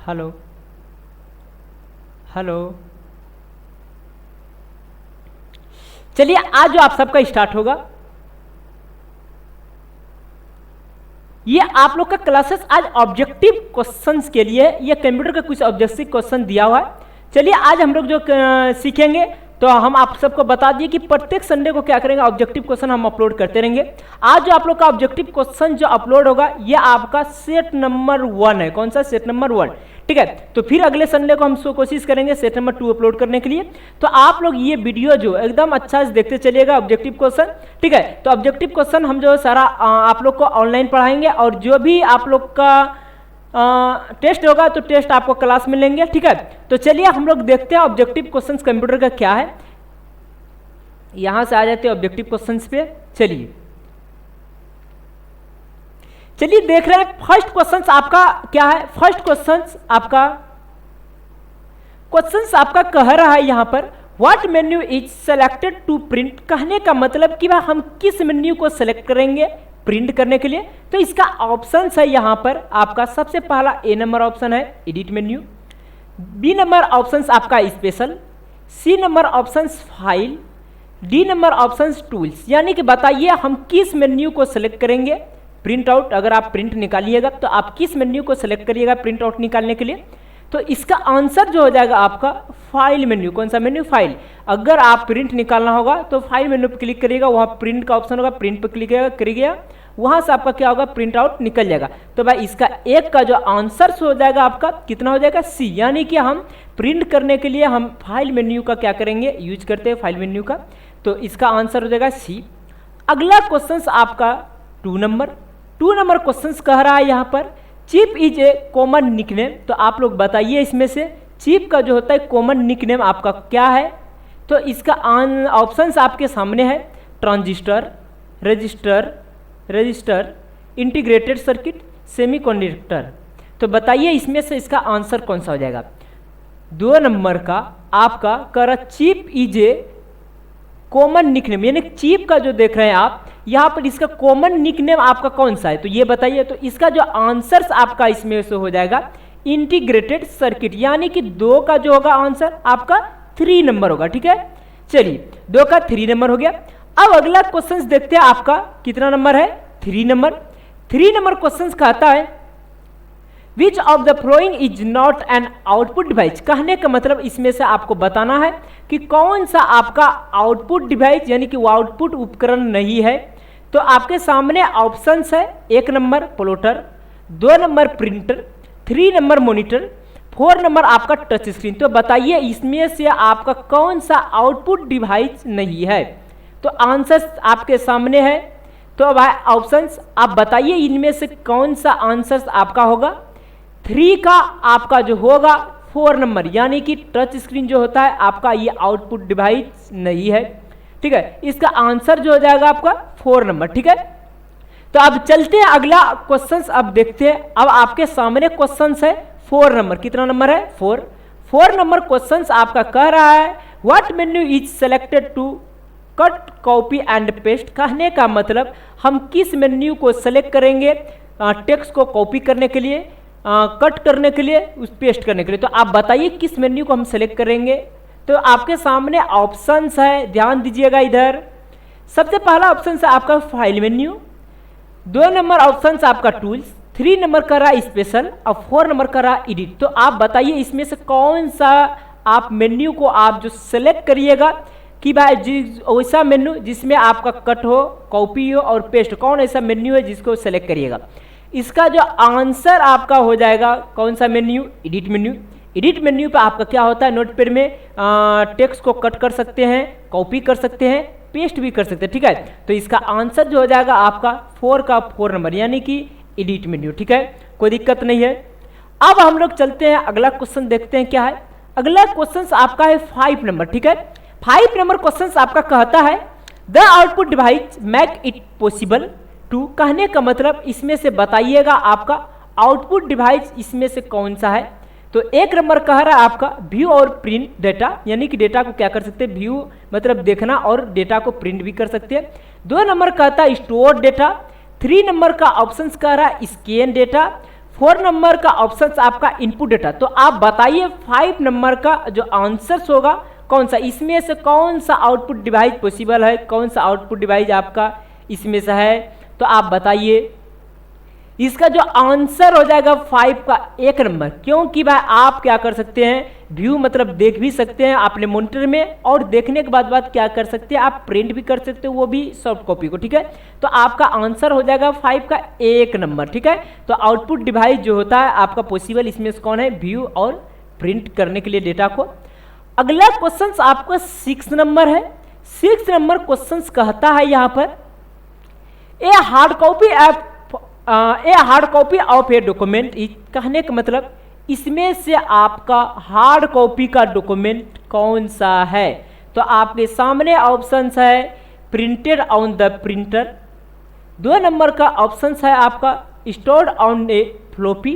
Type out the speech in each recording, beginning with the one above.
Hello hello. चलिए आज जो आप सबका स्टार्ट होगा, ये आप लोग का क्लासेस आज ऑब्जेक्टिव क्वेश्चंस के लिए, ये कंप्यूटर का कुछ ऑब्जेक्टिव क्वेश्चन दिया हुआ है। चलिए आज हम लोग जो सीखेंगे, तो हम आप सबको बता दिए कि प्रत्येक संडे को क्या करेंगे, ऑब्जेक्टिव क्वेश्चन हम अपलोड करते रहेंगे। आज जो आप लोग का ऑब्जेक्टिव क्वेश्चन जो अपलोड होगा, ये आपका सेट नंबर 1 है। कौन सा? Set number 1। ठीक है, तो फिर अगले संडे को हम कोशिश करेंगे सेट नंबर 2 अपलोड करने के लिए। तो आप लोग ये वीडियो जो एकदम अच्छा से देखते चलिएगा, ऑब्जेक्टिव क्वेश्चन। ठीक है, तो ऑब्जेक्टिव क्वेश्चन हम जो सारा आप लोग को ऑनलाइन पढ़ाएंगे, और जो भी आप लोग का टेस्ट होगा तो टेस्ट आपको क्लास में लेंगे। ठीक है, तो चलिए हम लोग देखते हैं ऑब्जेक्टिव क्वेश्चंस कंप्यूटर का क्या है। यहां से आ जाते हैं ऑब्जेक्टिव क्वेश्चंस पे। चलिए देख रहे हैं फर्स्ट क्वेश्चन आपका क्या है। फर्स्ट क्वेश्चन आपका कह रहा है यहां पर, what menu is selected to print. कहने का मतलब कि भाई हम किस मेन्यू को सेलेक्ट करेंगे प्रिंट करने के लिए। तो इसका ऑप्शन है यहां पर आपका सबसे पहला ए नंबर ऑप्शन है edit menu, B number option आपका special, C number option file, D number option tools. यानी कि बताइए हम किस मेन्यू को सेलेक्ट करेंगे प्रिंट आउट। अगर आप प्रिंट निकालिएगा तो आप किस मेन्यू को सेलेक्ट करिएगा प्रिंट आउट निकालने के लिए। तो इसका आंसर जो हो जाएगा आपका फाइल मेन्यू। कौन सा मेन्यू? फाइल। अगर आप प्रिंट निकालना होगा तो फाइल मेन्यू पर क्लिक करिएगा, वहाँ प्रिंट का ऑप्शन होगा, प्रिंट पर क्लिक करिएगा, वहाँ से आपका क्या होगा, प्रिंट आउट निकल जाएगा। तो भाई इसका एक का जो आंसर हो जाएगा आपका कितना हो जाएगा? सी। यानी कि हम प्रिंट करने के लिए हम फाइल मेन्यू का क्या करेंगे, यूज करते हैं फाइल मेन्यू का। तो इसका आंसर हो जाएगा सी। अगला क्वेश्चन आपका 2 नंबर क्वेश्चन कह रहा है यहाँ पर, chip is a common nickname. तो आप लोग बताइए इसमें से चीप का जो होता है कॉमन निकनेम आपका क्या है। तो इसका ऑप्शंस आपके सामने है, transistor, register, integrated circuit, semiconductor. तो बताइए इसमें से इसका आंसर कौन सा हो जाएगा। 2 नंबर का आपका कह रहा chip is a common nickname, यानी चीप का जो देख रहे हैं आप यहाँ पर, इसका कॉमन निकनेम आपका कौन सा है, तो ये बताइए। तो इसका जो आंसर आपका इसमें से हो जाएगा इंटीग्रेटेड सर्किट, यानी कि 2 का जो होगा आंसर आपका 3 नंबर होगा। ठीक है, चलिए 2 का 3 नंबर हो गया। अब अगला क्वेश्चन देखते हैं आपका कितना नंबर है, 3 नंबर। 3 नंबर क्वेश्चन कहता है, विच of the following is not an output device. कहने का मतलब इसमें से आपको बताना है कि कौन सा आपका आउटपुट डिवाइस, यानी कि वो आउटपुट उपकरण नहीं है। तो आपके सामने ऑप्शंस है, 1 number plotter, 2 number printer, 3 number monitor, 4 number आपका टच स्क्रीन। तो बताइए इसमें से आपका कौन सा आउटपुट डिवाइस नहीं है। तो आंसर आपके सामने है। तो अब ऑप्शंस आप बताइए इनमें से कौन सा आंसर आपका होगा। 3 का आपका जो होगा 4 नंबर, यानी कि टच स्क्रीन जो होता है आपका ये आउटपुट डिवाइस नहीं है। ठीक है, इसका आंसर जो हो जाएगा आपका 4 नंबर। ठीक है, तो अब चलते हैं अगला क्वेश्चन अब देखते हैं। अब आपके सामने क्वेश्चन है 4 नंबर। कितना नंबर है? 4 नंबर क्वेश्चन आपका कह रहा है, what menu is selected to cut copy and paste. कहने का मतलब हम किस मेन्यू को सेलेक्ट करेंगे टेक्स्ट को कॉपी करने के लिए, कट करने के लिए, उस पेस्ट करने के लिए। तो आप बताइए किस मेन्यू को हम सेलेक्ट करेंगे। तो आपके सामने ऑप्शंस है, ध्यान दीजिएगा इधर। सबसे पहला ऑप्शन है आपका फाइल मेन्यू, 2 नंबर ऑप्शन आपका टूल्स, 3 नंबर का रहा स्पेशल, और 4 नंबर का रहा एडिट। तो आप बताइए इसमें से कौन सा आप मेन्यू को आप जो सेलेक्ट करिएगा कि भाई वैसा मेन्यू जिसमें आपका कट हो, कॉपी हो और पेस्ट, कौन ऐसा मेन्यू है जिसको सेलेक्ट करिएगा। इसका जो आंसर आपका हो जाएगा कौन सा menu? Edit menu. Edit menu पे आपका क्या होता है, नोटपैड में टेक्स्ट को कट कर सकते हैं, कॉपी कर सकते हैं, पेस्ट भी कर सकते हैं। ठीक है, तो इसका आंसर जो हो जाएगा आपका 4 का 4 नंबर, यानी कि एडिट मेन्यू। ठीक है, कोई दिक्कत नहीं है। अब हम लोग चलते हैं अगला क्वेश्चन देखते हैं क्या है। अगला क्वेश्चन आपका है 5 नंबर। ठीक है, 5 नंबर क्वेश्चन आपका कहता है, the output device make it possible to. कहने का मतलब इसमें से बताइएगा आपका आउटपुट डिवाइस इसमें से कौन सा है। तो 1 नंबर कह रहा है आपका व्यू और प्रिंट डेटा, यानी कि डेटा को क्या कर सकते हैं, व्यू मतलब देखना और डेटा को प्रिंट भी कर सकते हैं। 2 नंबर कहता है स्टोर डेटा, 3 नंबर का ऑप्शन कह रहा है स्कैन डेटा, 4 नंबर का ऑप्शन आपका इनपुट डेटा। तो आप बताइए 5 नंबर का जो आंसर होगा कौन सा, इसमें से कौन सा आउटपुट डिवाइस पॉसिबल है, कौन सा आउटपुट डिवाइस आपका इसमें से है, तो आप बताइए। इसका जो आंसर हो जाएगा 5 का 1 नंबर, क्योंकि भाई आप क्या कर सकते हैं, व्यू मतलब देख भी सकते हैं अपने मॉनिटर में, और देखने के बाद क्या कर सकते हैं आप प्रिंट भी कर सकते हो, वो भी सॉफ्ट कॉपी को, ठीक है। तो आपका आंसर हो जाएगा 5 का 1 नंबर, ठीक है। तो आउटपुट डिवाइस जो होता है आपका पॉसिबल इसमें से कौन है, व्यू और प्रिंट करने के लिए डेटा को। अगला क्वेश्चन आपका 6 नंबर है। 6 नंबर क्वेश्चन कहता है यहाँ पर a hard copy of a document, कहने का मतलब इसमें से आपका हार्ड कॉपी का डॉक्यूमेंट कौन सा है। तो आपके सामने ऑप्शंस है printed on the printer, 2 number का ऑप्शन है आपका stored on A floppy,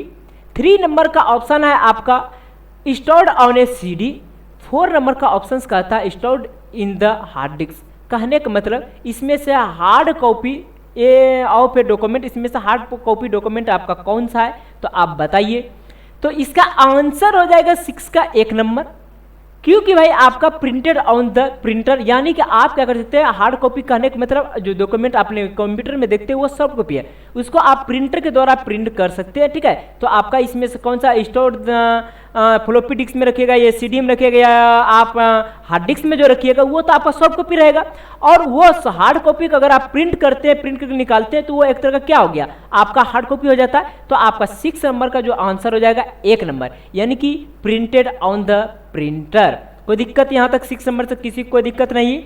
3 number का ऑप्शन है आपका stored on A CD, 4 number का ऑप्शन कहता है stored in the hard disk. कहने का मतलब इसमें से hard copy of a document, इसमें से हार्ड कॉपी डॉक्यूमेंट आपका कौन सा है, तो आप बताइए। तो इसका आंसर हो जाएगा 6 का 1 नंबर, क्योंकि भाई आपका प्रिंटेड ऑन द प्रिंटर, यानी कि आप क्या कर सकते हैं, हार्ड कॉपी कहने का मतलब जो डॉक्यूमेंट आपने कंप्यूटर में देखते हैं वो सॉफ्ट कॉपी है, उसको आप प्रिंटर के द्वारा प्रिंट कर सकते हैं, ठीक है। तो आपका इसमें से कौन सा स्टोर्ड फ्लॉपी डिस्क में रखिएगा, ये सीडी में रखिएगा, या आप हार्ड डिस्क में जो रखिएगा वो तो आपका सॉफ्ट कॉपी रहेगा। और वो हार्ड कॉपी को अगर आप प्रिंट करते हैं, प्रिंट करके निकालते हैं, तो वो एक तरह का क्या हो गया, आपका हार्ड कॉपी हो जाता है। तो आपका 6 नंबर का जो आंसर हो जाएगा 1 नंबर, यानी कि प्रिंटेड ऑन द प्रिंटर। कोई दिक्कत यहाँ तक 6 नंबर से किसी को कोई दिक्कत नहीं?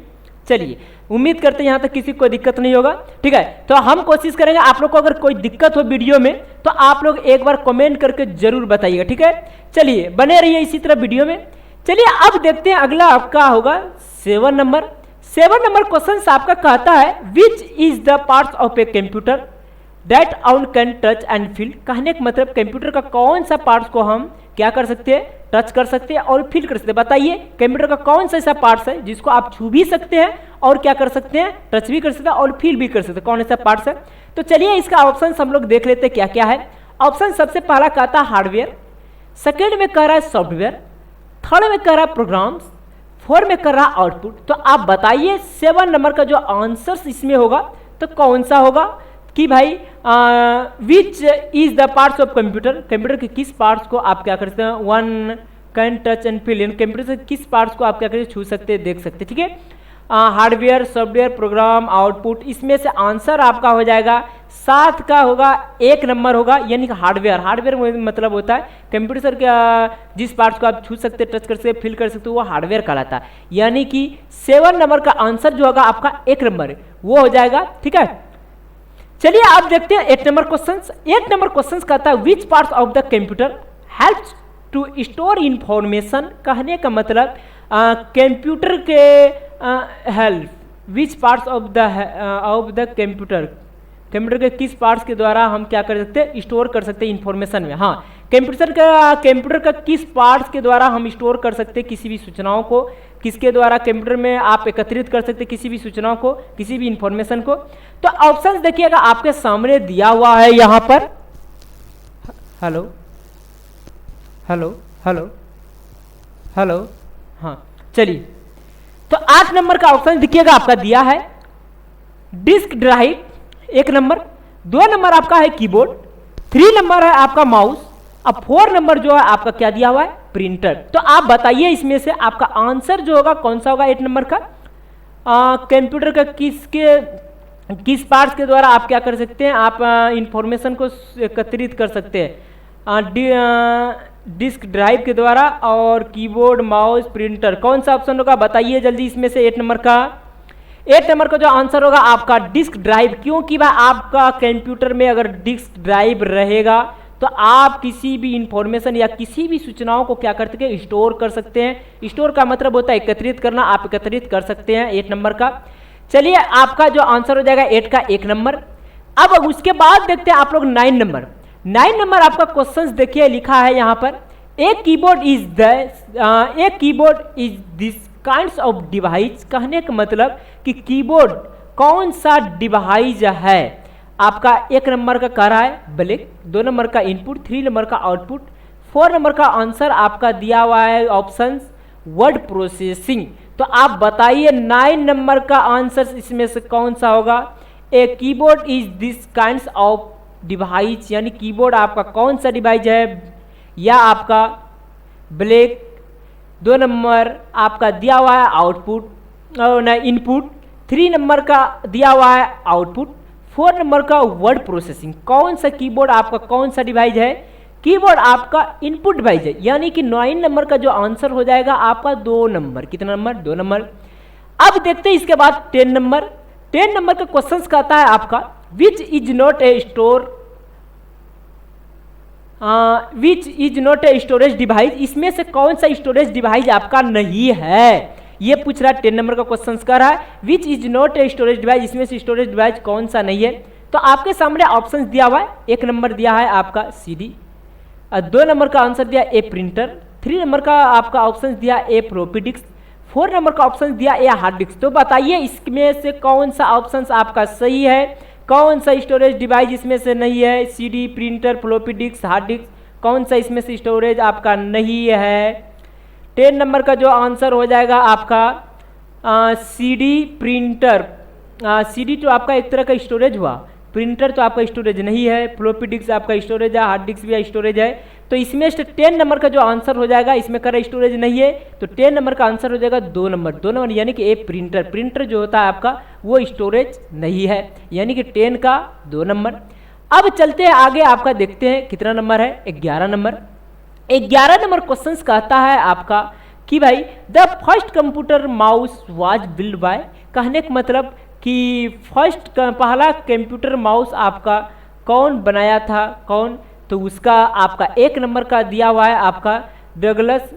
चलिए उम्मीद करते हैं यहाँ तक किसी को कोई दिक्कत नहीं होगा, ठीक है। तो हम कोशिश करेंगे आप लोग को अगर कोई दिक्कत हो वीडियो में तो आप लोग एक बार कमेंट करके जरूर बताइएगा, ठीक है। चलिए बने रहिए इसी तरह वीडियो में। चलिए अब देखते हैं अगला आपका होगा 7 नंबर। 7 नंबर क्वेश्चन आपका कहता है which is the parts of a computer that on can touch and feel. कहने का मतलब कंप्यूटर का कौन सा पार्ट्स को हम क्या कर सकते हैं, टच कर सकते हैं और फील कर सकते हैं। बताइए कंप्यूटर का कौन सा ऐसा पार्ट्स है जिसको आप छू भी सकते हैं और क्या कर सकते हैं, टच भी कर सकते हैं और फील भी कर सकते हैं, कौन ऐसा पार्ट्स है। तो चलिए इसका ऑप्शन हम लोग देख लेते हैं क्या क्या है। ऑप्शन सबसे पहला कहता है हार्डवेयर, सेकेंड में कह रहा है सॉफ्टवेयर, थर्ड में कह रहा है प्रोग्राम्स, 4 में कर रहा है आउटपुट। तो आप बताइए 7 नंबर का जो आंसर इसमें होगा तो कौन सा होगा कि भाई which is the parts of computer, computer के किस पार्ट्स को आप क्या कर सकते हैं, 1 can touch and feel, computer से किस पार्ट्स को आप क्या करें, छू सकते हैं, देख सकते हैं, ठीक है। हार्डवेयर, सॉफ्टवेयर, प्रोग्राम, आउटपुट, इसमें से आंसर आपका हो जाएगा 7 का होगा 1 नंबर होगा, यानी कि हार्डवेयर। हार्डवेयर मतलब होता है कंप्यूटर के जिस पार्ट्स को आप छू सकते, टच कर सकते, फील कर सकते, वो हार्डवेयर कहलाता है। यानी कि 7 नंबर का आंसर जो होगा आपका 1 नंबर वो हो जाएगा, ठीक है। चलिए आप देखते हैं 8 नंबर क्वेश्चन। 8 नंबर क्वेश्चन कहता है which parts of the computer helps to store information. कहने का मतलब कंप्यूटर के help, which parts of the computer, computer के किस पार्ट्स के द्वारा हम क्या कर सकते हैं, स्टोर कर सकते हैं इंफॉर्मेशन में। हाँ, कंप्यूटर का किस पार्ट्स के द्वारा हम स्टोर कर सकते हैं किसी भी सूचनाओं को, किसके द्वारा कंप्यूटर में आप एकत्रित कर सकते हैं किसी भी सूचनाओं को, किसी भी इंफॉर्मेशन को। तो ऑप्शंस देखिएगा आपके सामने दिया हुआ है यहाँ पर। हेलो हेलो हेलो हेलो, हाँ चलिए। तो 8 नंबर का ऑप्शन देखिएगा आपका दिया है डिस्क ड्राइव 1 नंबर, 2 नंबर आपका है कीबोर्ड, 3 नंबर है आपका माउस, अब 4 नंबर जो है आपका क्या दिया हुआ है, प्रिंटर। तो आप बताइए इसमें से आपका आंसर जो होगा कौन सा होगा 8 नंबर का। कंप्यूटर का किस पार्ट्स के द्वारा आप क्या कर सकते हैं, आप इंफॉर्मेशन को एकत्रित कर सकते हैं, डिस्क ड्राइव के द्वारा, और कीबोर्ड, माउस, प्रिंटर, कौन सा ऑप्शन होगा बताइए जल्दी इसमें से 8 नंबर का। 8 नंबर का जो आंसर होगा आपका डिस्क ड्राइव, क्योंकि भाई आपका कंप्यूटर में अगर डिस्क ड्राइव रहेगा तो आप किसी भी इंफॉर्मेशन या किसी भी सूचनाओं को क्या कर सकते हैं, स्टोर कर सकते हैं। स्टोर का मतलब होता है एकत्रित करना, आप एकत्रित कर सकते हैं 8 नंबर का। चलिए आपका जो आंसर हो जाएगा 8 का 1 नंबर। अब उसके बाद देखते हैं आप लोग 9 नंबर। 9 नंबर आपका क्वेश्चन देखिए लिखा है यहाँ पर a keyboard is this kinds of device. कहने का मतलब कि कीबोर्ड कौन सा डिवाइस है, आपका 1 नंबर का कह रहा है ब्लैक, 2 नंबर का इनपुट, 3 नंबर का आउटपुट, 4 नंबर का आंसर आपका दिया हुआ है ऑप्शन वर्ड प्रोसेसिंग। तो आप बताइए 9 नंबर का आंसर इसमें से कौन सा होगा? A keyboard is this kind of device, यानी कीबोर्ड आपका कौन सा डिवाइस है? या आपका ब्लैक। 2 नंबर आपका दिया हुआ है आउटपुट ना इनपुट, 3 नंबर का दिया हुआ है आउटपुट, 4 नंबर का वर्ड प्रोसेसिंग। कौन सा कीबोर्ड आपका कौन सा डिवाइस है? कीबोर्ड आपका इनपुट डिवाइस है, यानी कि 9 नंबर का जो आंसर हो जाएगा आपका 2 नंबर। कितना नंबर? 2 नंबर। अब देखते हैं इसके बाद 10 नंबर। 10 नंबर का क्वेश्चन कहता है आपका which is not a store which is not a storage device, इसमें से कौन सा स्टोरेज डिवाइस आपका नहीं है? ये पूछ रहा है, 10 नंबर का क्वेश्चन कर रहा है which is not a storage device, इसमें से स्टोरेज डिवाइस कौन सा नहीं है? तो आपके सामने ऑप्शन दिया हुआ है। 1 नंबर दिया है आपका CD, 2 नंबर का आंसर दिया ए प्रिंटर, 3 नंबर का आपका ऑप्शन दिया ए फ्लॉपी डिस्क, 4 नंबर का ऑप्शन दिया ए हार्ड डिस्क। तो बताइए इसमें से कौन सा ऑप्शन आपका सही है, कौन सा स्टोरेज डिवाइस इसमें से नहीं है? CD, printer, floppy disk, hard disk, कौन सा इसमें से स्टोरेज आपका नहीं है? 10 नंबर का जो आंसर हो जाएगा आपका CD प्रिंटर। CD तो आपका एक तरह का स्टोरेज हुआ, प्रिंटर तो आपका स्टोरेज नहीं है, फ्लॉपी डिस्क आपका स्टोरेज है, हार्ड डिस्क भी स्टोरेज है। तो इसमें से 10 नंबर का जो आंसर हो जाएगा, इसमें कर स्टोरेज नहीं है, तो 10 नंबर का आंसर हो जाएगा 2 नंबर। 2 नंबर यानी कि ए प्रिंटर, प्रिंटर जो होता है आपका वो स्टोरेज नहीं है, यानी कि 10 का 2 नंबर। अब चलते हैं आगे, आपका देखते हैं कितना नंबर है? 11 नंबर। 11 नंबर क्वेश्चन कहता है आपका कि भाई the first computer mouse was build by, कहने का मतलब कि फर्स्ट पहला कंप्यूटर माउस आपका कौन बनाया था? कौन? तो उसका आपका 1 नंबर का दिया हुआ है आपका डगलस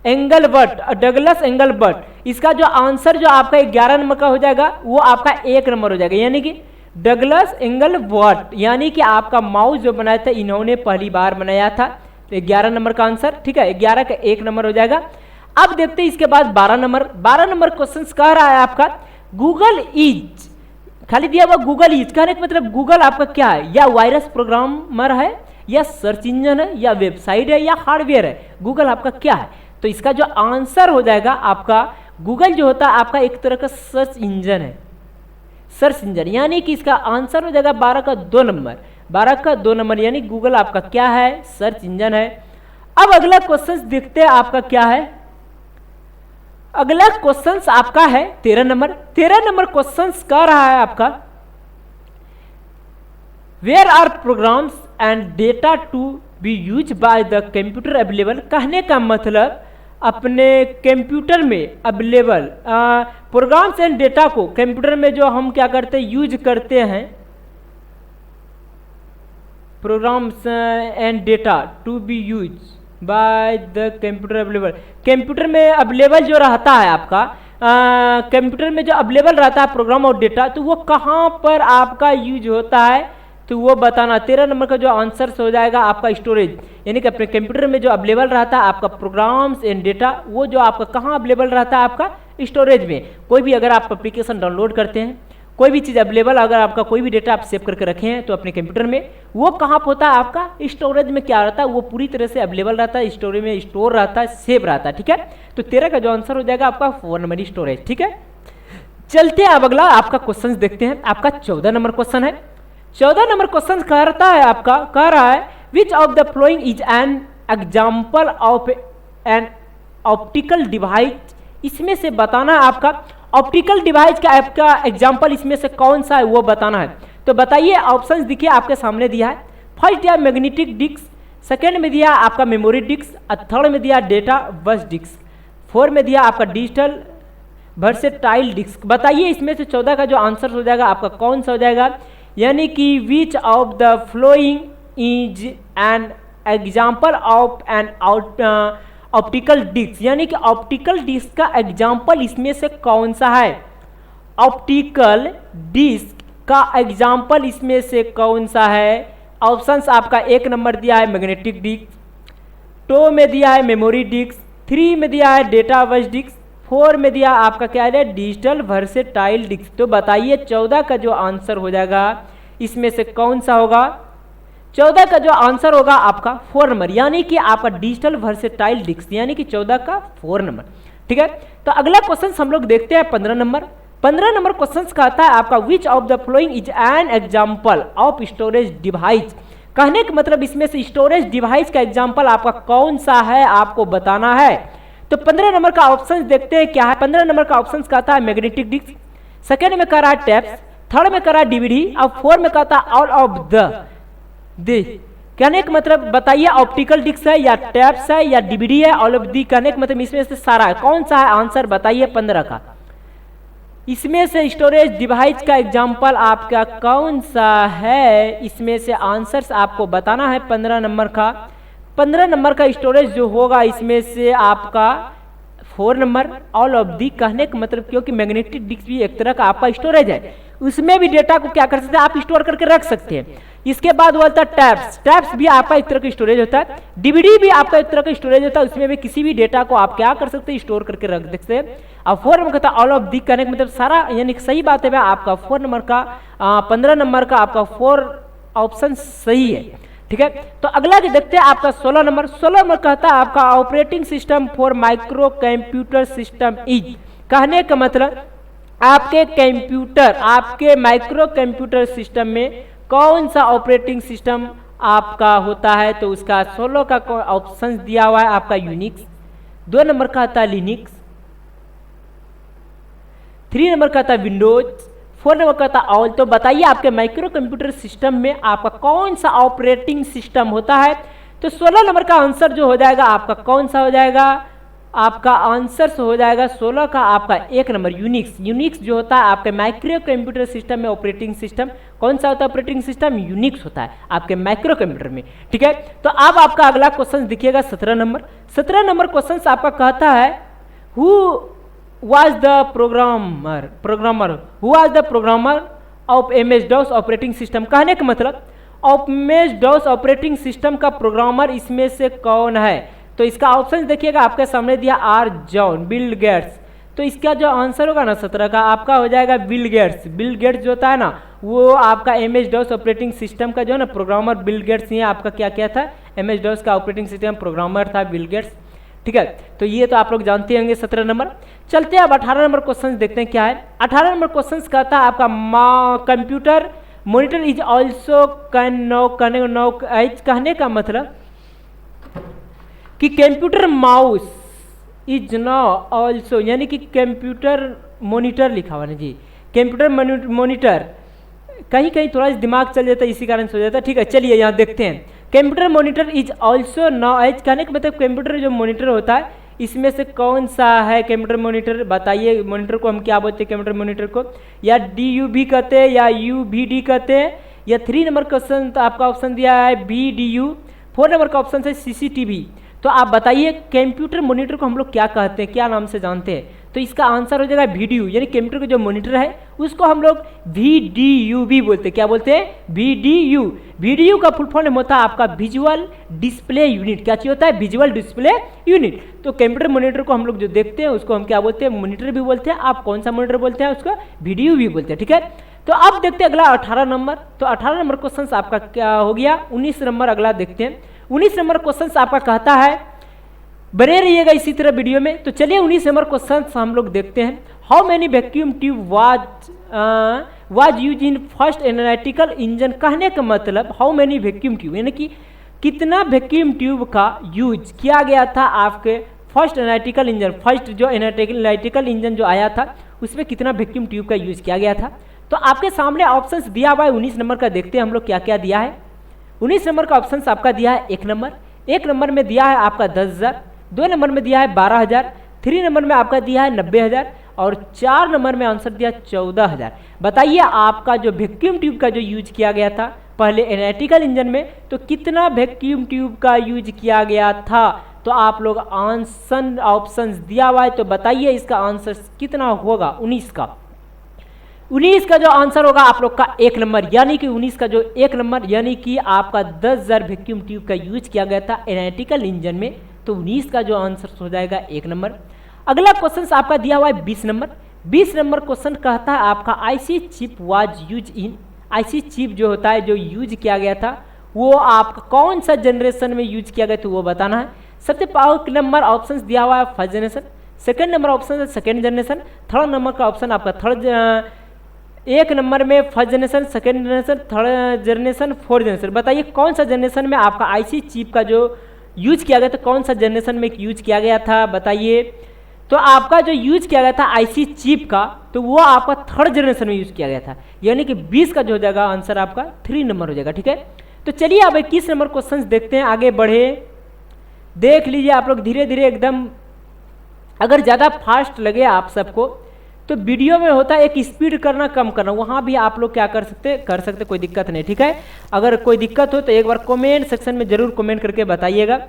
एंगलबर्ट, डगलस एंगलबर्ट। इसका जो आंसर जो आपका 11 नंबर का हो जाएगा वो आपका 1 नंबर हो जाएगा, यानी कि डगलस एंगलबर्ट, यानी कि आपका माउस जो बनाया था इन्होंने पहली बार बनाया था। तो 11 नंबर का आंसर, ठीक है, 11 का 1 नंबर हो जाएगा। अब देखते हैं इसके बाद 12 नंबर। 12 नंबर क्वेश्चन कह रहा है आपका गूगल इज, खाली दिया हुआ गूगल इज, कहने का मतलब गूगल आपका क्या है? या वायरस प्रोग्रामर है, या सर्च इंजन है, या वेबसाइट है, या हार्डवेयर है? गूगल आपका क्या है? तो इसका जो आंसर हो जाएगा आपका गूगल जो होता है आपका एक तरह का सर्च इंजन है, सर्च इंजन, यानी कि इसका आंसर हो जाएगा 12 का 2 नंबर। 12 का 2 नंबर यानी गूगल आपका क्या है? सर्च इंजन है। अब अगला क्वेश्चन देखते हैं आपका क्या है। अगला क्वेश्चन आपका है 13 नंबर। 13 नंबर क्वेश्चन कह रहा है आपका where are programs and data to be use by the computer available, कहने का मतलब अपने कंप्यूटर में अवेलेबल प्रोग्राम्स एंड डेटा को कंप्यूटर में जो हम क्या करते हैं? यूज करते हैं। Programs and data to be use by the computer available, computer में अवेलेबल जो रहता है आपका कंप्यूटर में जो अवेलेबल रहता है प्रोग्राम और डेटा, तो वो कहाँ पर आपका यूज होता है? तो वो बताना। 13 नंबर का जो आंसर हो जाएगा आपका स्टोरेज, यानी कि अपने कंप्यूटर में जो अवेलेबल रहता है आपका प्रोग्राम्स एंड डेटा, वो जो आपका कहाँ अवेलेबल रहता है? आपका स्टोरेज में। कोई भी अगर आप एप्लीकेशन डाउनलोड करते हैं, कोई भी चीज़ अवेलेबल, अगर आपका कोई भी डेटा आप सेव करके रखे हैं तो अपने कंप्यूटर में, वो कहाँ पर होता है? आपका स्टोरेज में क्या रहता है? वो पूरी तरह से अवेलेबल रहता है, स्टोरेज में स्टोर रहता है, सेव रहता है, ठीक है। तो 13 का जो आंसर हो जाएगा आपका 4 नंबर स्टोरेज, ठीक है। चलते हैं अब अगला आपका क्वेश्चन देखते हैं। आपका 14 नंबर क्वेश्चन है। 14 नंबर क्वेश्चन कहता है आपका, कह रहा है विच of the following is an example of an optical device, इसमें से बताना है आपका ऑप्टिकल डिवाइस का आपका एग्जाम्पल इसमें से कौन सा है वो बताना है। तो बताइए, ऑप्शंस देखिए आपके सामने दिया है। फर्स्ट दिया मैग्नेटिक डिस्क, सेकेंड में दिया आपका मेमोरी डिस्क, थर्ड में दिया डेटा बस डिस्क, 4 में दिया आपका डिजिटल वर्सेटाइल डिस्क। बताइए इसमें से 14 का जो आंसर हो जाएगा आपका कौन सा हो जाएगा? यानी कि which of the following is an example of an optical disc, यानी कि ऑप्टिकल डिस्क का एग्जाम्पल इसमें से कौन सा है? ऑप्टिकल डिस्क का एग्जाम्पल इसमें से कौन सा है? ऑप्शंस आपका 1 नंबर दिया है मैग्नेटिक डिस्क, 2 में दिया है मेमोरी डिस्क, 3 में दिया है डेटा बस डिस्क, 4 में दिया आपका क्या है, डिजिटल वर्सेटाइल डिस्क। तो बताइए 14 का जो आंसर हो जाएगा इसमें से कौन सा होगा, 14 का जो आंसर होगा आपका 4 नंबर, यानी कि आपका डिजिटल वर्सेटाइल डिस्क, यानी कि 14 का 4 नंबर। ठीक है, तो अगला क्वेश्चन हम लोग देखते हैं 15 नंबर। 15 नंबर क्वेश्चन कहता है आपका विच of the following is an example of storage device. कहने का मतलब इसमें से स्टोरेज डिवाइस का एग्जाम्पल आपका कौन सा है आपको बताना है। तो 15 नंबर का ऑप्शन देखते हैं क्या है। 15 नंबर का ऑप्शन कहता है मैग्नेटिक डिस्क, सेकेंड में कह रहा है टैप्स, थर्ड में कह रहा है डीवीडी, और फोर्थ में कहता है ऑल ऑफ द। कहने का मतलब बताइए ऑप्टिकल डिस्क है या टैप्स है या डीवीडी है, ऑल ऑफ दी। कहने का मतलब इसमें से सारा है, कौन सा है आंसर बताइए 15 का। इसमें से स्टोरेज डिवाइस का एग्जाम्पल आपका कौन सा है, इसमें से आंसर्स आपको बताना है 15 नंबर का। 15 नंबर का स्टोरेज जो होगा इसमें से आपका 4 नंबर ऑल ऑफ दी। कहने का मतलब क्योंकि मैग्नेटिक डिस्क भी एक तरह का आपका स्टोरेज है, उसमें भी डेटा को क्या कर सकते हैं आप स्टोर करके रख सकते हैं। इसके बाद बोलता है टैप्स, टैप्स भी आपका एक तरह का स्टोरेज होता है, डीवीडी भी आपका एक तरह का स्टोरेज होता है, उसमें भी किसी भी डेटा को आप क्या कर सकते हैं स्टोर करके रख सकते हैं। अब 4 नंबर कहता है ऑल ऑफ दी, कहने का मतलब सारा, यानी सही बात है आपका 4 नंबर का 15 नंबर का आपका 4 ऑप्शन सही है। ठीक है, तो अगला जो देखते हैं आपका 16 नंबर। 16 नंबर कहता है आपका operating system for micro computer system is. कहने का मतलब आपके कंप्यूटर, आपके माइक्रो कंप्यूटर सिस्टम में कौन सा ऑपरेटिंग सिस्टम आपका होता है। तो उसका 16 का ऑप्शन दिया हुआ है आपका यूनिक्स, 2 नंबर का आता है लिनक्स, 3 नंबर का आता है विंडोज, 4 नंबर का आता है ऑल। तो बताइए आपके माइक्रो कंप्यूटर सिस्टम में आपका कौन सा ऑपरेटिंग सिस्टम होता है। तो 16 नंबर का आंसर जो हो जाएगा आपका कौन सा हो जाएगा, आपका आंसर हो जाएगा 16 का आपका 1 नंबर यूनिक्स। यूनिक्स जो होता है आपके माइक्रो कंप्यूटर सिस्टम में ऑपरेटिंग सिस्टम कौन सा होता है, ऑपरेटिंग सिस्टम यूनिक्स होता है आपके माइक्रो कंप्यूटर में। ठीक है, तो अब आपका अगला क्वेश्चन दिखिएगा 17 नंबर। 17 नंबर क्वेश्चन आपका कहता है who was the programmer of MS-DOS operating system. कहने का मतलब MS-DOS ऑपरेटिंग सिस्टम का प्रोग्रामर इसमें से कौन है। तो इसका ऑप्शन देखिएगा आपके सामने दिया आर जॉन, बिल गेट्स। तो इसका जो आंसर होगा ना 17 का आपका हो जाएगा बिल गेट्स। बिल गेट्स जो होता है ना वो आपका MS-DOS ऑपरेटिंग सिस्टम का जो है ना प्रोग्रामर बिल गेट्स ही आपका क्या क्या था, MS-DOS का ऑपरेटिंग सिस्टम प्रोग्रामर था बिल गेट्स। ठीक है, तो ये तो आप लोग जानते होंगे 17 नंबर। चलते हैं अब 18 नंबर क्वेश्चन देखते हैं क्या है। 18 नंबर क्वेश्चन कहता है आपका कंप्यूटर मॉनिटर इज ऑल्सो कहने का मतलब कि computer mouse is now also, यानी कि कंप्यूटर मॉनिटर लिखा हुआ है जी, कंप्यूटर मॉनिटर। कहीं कहीं थोड़ा सा दिमाग चल जाता है इसी कारण से हो जाता है। ठीक है, चलिए यहाँ देखते हैं। Computer monitor is also known as, कहने का मतलब कंप्यूटर जो मॉनिटर होता है इसमें से कौन सा है कंप्यूटर मॉनिटर। बताइए मॉनिटर को हम क्या बोलते हैं, कंप्यूटर मॉनिटर को या DUV कहते हैं या UVD कहते हैं, या 3 नंबर क्वेश्चन तो आपका ऑप्शन दिया है VDU, 4 नंबर का ऑप्शन है CCTV। तो आप बताइए कंप्यूटर मॉनिटर को हम लोग क्या कहते हैं, क्या नाम से जानते हैं। तो इसका आंसर हो जाएगा VDU, यानी कंप्यूटर का जो मॉनिटर है उसको हम लोग VDU भी बोलते हैं। क्या बोलते हैं, VDU। VDU का फुल फॉर्म होता है आपका विजुअल डिस्प्ले यूनिट। क्या चीज होता है, विजुअल डिस्प्ले यूनिट। तो कंप्यूटर मॉनिटर को हम लोग जो देखते हैं उसको हम क्या बोलते हैं, मॉनिटर भी बोलते हैं। आप कौन सा मॉनिटर बोलते हैं, उसको VDU भी बोलते हैं। ठीक है, तो अब देखते हैं अगला 18 नंबर। तो 18 नंबर क्वेश्चन आपका क्या हो गया। 19 नंबर अगला देखते हैं। 19 नंबर क्वेश्चन आपका कहता है, बने रहिएगा इसी तरह वीडियो में। तो चलिए 19 नंबर क्वेश्चन हम लोग देखते हैं। How many vacuum tube was use in first analytical engine. कहने का मतलब हाउ मेनी वैक्यूम ट्यूब, यानी कि कितना वैक्यूम ट्यूब का यूज किया गया था आपके फर्स्ट एनालिटिकल इंजन। फर्स्ट जो एनालिटिकल इंजन जो आया था उसमें कितना वैक्यूम ट्यूब का यूज किया गया था। तो आपके सामने ऑप्शंस दिया हुआ है 19 नंबर का। देखते हैं हम लोग क्या क्या दिया है। 19 नंबर का ऑप्शन आपका दिया है 1 नंबर। 1 नंबर में दिया है आपका 10,000, 2 नंबर में दिया है 12,000, 3 नंबर में आपका दिया है 90,000 और 4 नंबर में आंसर दिया 14,000। बताइए आपका जो वैक्यूम ट्यूब का जो यूज किया गया था पहले एनालिटिकल इंजन में, तो कितना वैक्यूम ट्यूब का यूज किया गया था। तो आप लोग आंसर ऑप्शंस दिया हुआ है, तो बताइए इसका आंसर कितना होगा 19 का। 19 का जो आंसर होगा आप लोग का 1 नंबर, यानी कि 19 का जो 1 नंबर यानी कि आपका 10,000 वैक्यूम ट्यूब का यूज किया गया था एनालिटिकल इंजन में। तो 19 का जो आंसर हो जाएगा 1 नंबर। अगला क्वेश्चन आपका दिया हुआ है 20 नंबर। 20 नंबर क्वेश्चन कहता है आपका IC chip was use in, IC chip जो होता है जो यूज किया गया था वो आपका कौन सा जनरेशन में यूज किया गया तो वो बताना है। सबसे पहला नंबर ऑप्शन दिया हुआ है first generation, second number option है सेकंड जनरेशन, थर्ड नंबर का ऑप्शन आपका एक नंबर में first generation, second generation, third generation, fourth generation. बताइए कौन सा जनरेशन में आपका आईसी चिप का जो यूज किया गया था, कौन सा जनरेशन में यूज किया गया था बताइए। तो आपका जो यूज किया गया था आईसी चिप का तो वो आपका थर्ड जनरेशन में यूज किया गया था, यानी कि 20 का जो हो जाएगा आंसर आपका 3 नंबर हो जाएगा। ठीक है, तो चलिए अब 21 नंबर क्वेश्चन देखते हैं, आगे बढ़े। देख लीजिए आप लोग धीरे धीरे एकदम, अगर ज़्यादा फास्ट लगे आप सबको तो वीडियो में होता है एक स्पीड करना कम करना, वहाँ भी आप लोग क्या कर सकते कोई दिक्कत नहीं। ठीक है, अगर कोई दिक्कत हो तो एक बार कमेंट सेक्शन में जरूर कमेंट करके बताइएगा।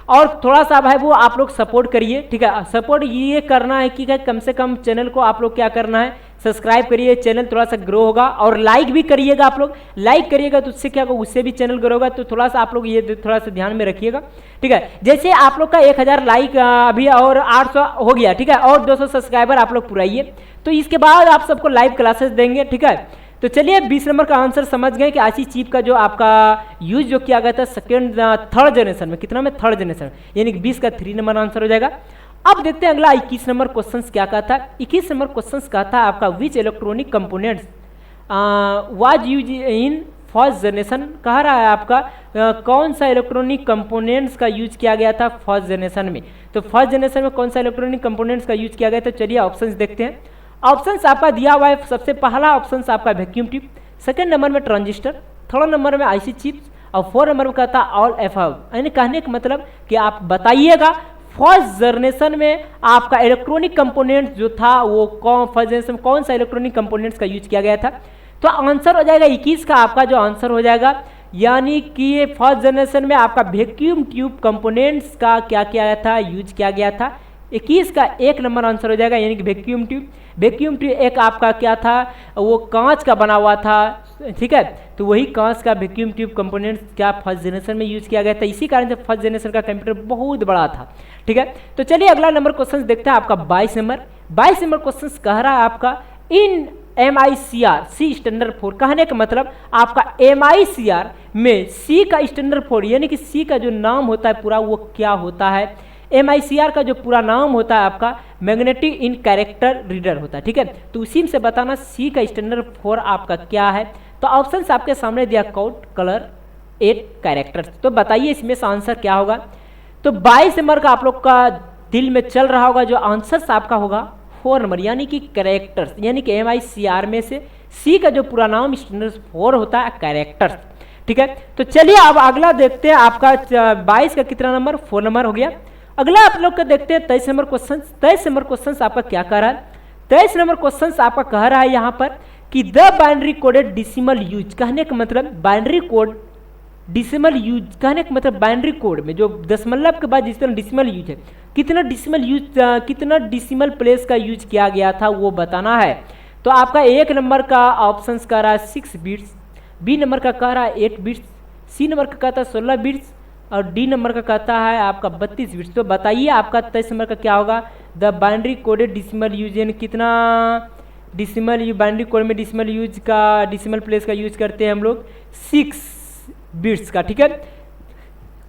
और थोड़ा सा भाई वो आप लोग सपोर्ट करिए। ठीक है, सपोर्ट ये करना है कि कम से कम चैनल को आप लोग क्या करना है सब्सक्राइब करिए, चैनल थोड़ा सा ग्रो होगा। और लाइक भी करिएगा, आप लोग लाइक करिएगा तो उससे क्या होगा, उससे भी चैनल ग्रो होगा। तो थोड़ा सा आप लोग ये थोड़ा सा ध्यान में रखिएगा। ठीक है, जैसे आप लोग का 1000 लाइक अभी और 800 हो गया, ठीक है, और 200 सब्सक्राइबर आप लोग पुराइए, तो इसके बाद आप सबको लाइव क्लासेस देंगे। ठीक है, तो चलिए 20 नंबर का आंसर समझ गए कि आईसी चिप का जो आपका यूज जो किया गया था थर्ड जनरेशन में, कितना में थर्ड जनरेशन, यानी कि 20 का 3 नंबर आंसर हो जाएगा। अब देखते हैं अगला 21 नंबर क्वेश्चन क्या कहता है। 21 नंबर क्वेश्चन कहता है आपका विच electronic components was use in first generation, कह रहा है आपका कौन सा इलेक्ट्रॉनिक कंपोनेंट्स का यूज किया गया था फर्स्ट जनरेशन में। तो फर्स्ट जनरेशन में कौन सा इलेक्ट्रॉनिक कंपोनेंट्स का यूज किया गया, तो चलिए ऑप्शंस देखते हैं। ऑप्शंस आपका दिया हुआ है, सबसे पहला ऑप्शन आपका वैक्यूम ट्यूब, सेकंड नंबर में ट्रांजिस्टर, थर्ड नंबर में आईसी चिप्स और फोर्थ नंबर में कहता है ऑल एफआव। यानी कहने का मतलब कि आप बताइएगा फर्स्ट जनरेशन में आपका इलेक्ट्रॉनिक कंपोनेंट जो था वो फर्स्ट जनरेशन में कौन सा इलेक्ट्रॉनिक कंपोनेंट्स का यूज किया गया था। तो आंसर हो जाएगा 21 का आपका जो आंसर हो जाएगा, यानी कि फर्स्ट जनरेशन में आपका वैक्यूम ट्यूब कंपोनेंट्स का क्या किया गया था, यूज किया गया था। 21 का 1 नंबर आंसर हो जाएगा, यानी कि वैक्यूम ट्यूब। वैक्यूम ट्यूब एक आपका क्या था, वो कांच का बना हुआ था। ठीक है, तो वही कांच का वैक्यूम ट्यूब कंपोनेंट्स क्या फर्स्ट जनरेशन में यूज किया गया था, इसी कारण से फर्स्ट जनरेशन का कंप्यूटर बहुत बड़ा था। ठीक है, तो चलिए अगला नंबर क्वेश्चन देखते हैं आपका 22 नंबर। 22 नंबर क्वेश्चन कह रहा है आपका इन MICR सी स्टैंडर्ड 4, कहने का मतलब आपका MICR में सी का स्टैंडर्ड 4 यानी कि सी का जो नाम होता है पूरा वो क्या होता है। MICR का जो पूरा नाम होता है आपका मैग्नेटिक इन कैरेक्टर रीडर होता है। ठीक है, तो उसी से बताना सी का स्टैंडर्ड 4 आपका क्या है। तो ऑप्शंस आपके सामने दिया कोड कलर 8 कैरेक्टर्स। तो बताइए इसमें से आंसर क्या होगा। तो 22 नंबर का आप लोग का दिल में चल रहा होगा जो आंसर आपका होगा 4 नंबर, यानी कि कैरेक्टर्स, यानी कि MICR में से सी का जो पूरा नाम स्टैंडर्ड 4 होता है कैरेक्टर्स। ठीक है, तो चलिए अब अगला देखते हैं आपका 22 का कितना नंबर, 4 नंबर हो गया। अगला आप लोग का देखते हैं 23 नंबर क्वेश्चन। 23 नंबर क्वेश्चन आपका क्या कह रहा है, 23 नंबर क्वेश्चन आपका कह रहा है यहाँ पर कि the binary coded decimal use, कहने का मतलब बाइनरी कोड डिसिमल यूज, कहने का मतलब बाइनरी कोड में जो दशमलव के बाद जितना डिसिमल यूज है, कितना डिसिमल प्लेस का यूज किया गया था वो बताना है। तो आपका 1 नंबर का ऑप्शन कह रहा है 6 बिट्स, बी नंबर का कह रहा है 8 बिट्स, सी नंबर का कहता है 16 बिट्स और डी नंबर का कहता है आपका 32 बिट्स। तो बताइए आपका 23 नंबर का क्या होगा। The binary coded decimal use, यानी कितना डिसिमल बाइनरी कोड में डिसिमल यूज का डिसिमल प्लेस का यूज करते हैं हम लोग 6 बिट्स का। ठीक है,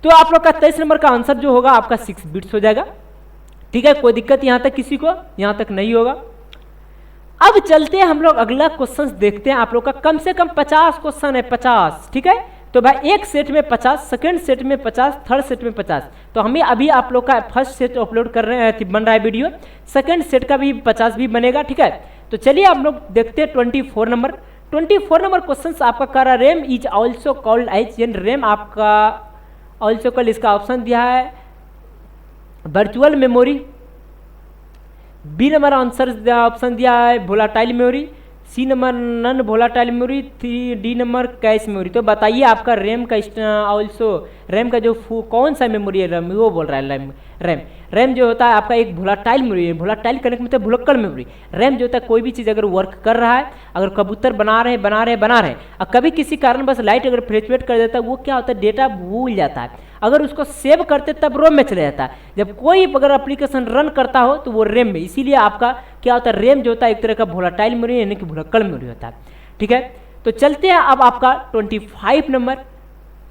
तो आप लोग का 23 नंबर का आंसर जो होगा आपका 6 बिट्स हो जाएगा। ठीक है, कोई दिक्कत यहाँ तक किसी को यहाँ तक नहीं होगा। अब चलते हैं हम लोग अगला क्वेश्चन देखते हैं। आप लोग का कम से कम 50 क्वेश्चन है, 50। ठीक है, तो भाई एक सेट में 50, सेकंड सेट में 50, थर्ड सेट में 50। तो हमें अभी आप लोग का फर्स्ट सेट अपलोड कर रहे हैं, बन रहा है वीडियो, सेकंड सेट का भी 50 भी बनेगा। ठीक है, तो चलिए आप लोग देखते हैं 24 नंबर। 24 नंबर क्वेश्चन आपका कह रहा है RAM is also called as, यानी रैम आपका ऑल्सो कॉल्ड, इसका ऑप्शन दिया है virtual memory, B number answer option दिया है volatile memory, C number non volatile memory, D number cache memory. तो बताइए आपका रैम का ऑल्सो रैम का जो कौन सा मेमोरी है रैम, वो बोल रहा है रैम रैम जो होता है आपका एक भोलाटाइल मेमोरी है। भोलाटाइल करने का मतलब भुलक्कड़ मेमोरी। रैम जो होता है कोई भी चीज़ अगर वर्क कर रहा है, अगर कबूतर बना रहे हैं और कभी किसी कारण बस लाइट अगर फ्लैक्चुएट कर देता है, वो क्या होता है डेटा भूल जाता है। अगर उसको सेव करते तब रोम में चले जाता है। जब कोई अगर एप्लीकेशन रन करता हो तो वो रैम में, इसीलिए आपका क्या होता है रैम जो होता है एक तरह का भोलाटाइल मेमोरी यानी कि भुलक्कड़ मेमोरी होता है। ठीक है, तो चलते हैं अब आपका 25 नंबर,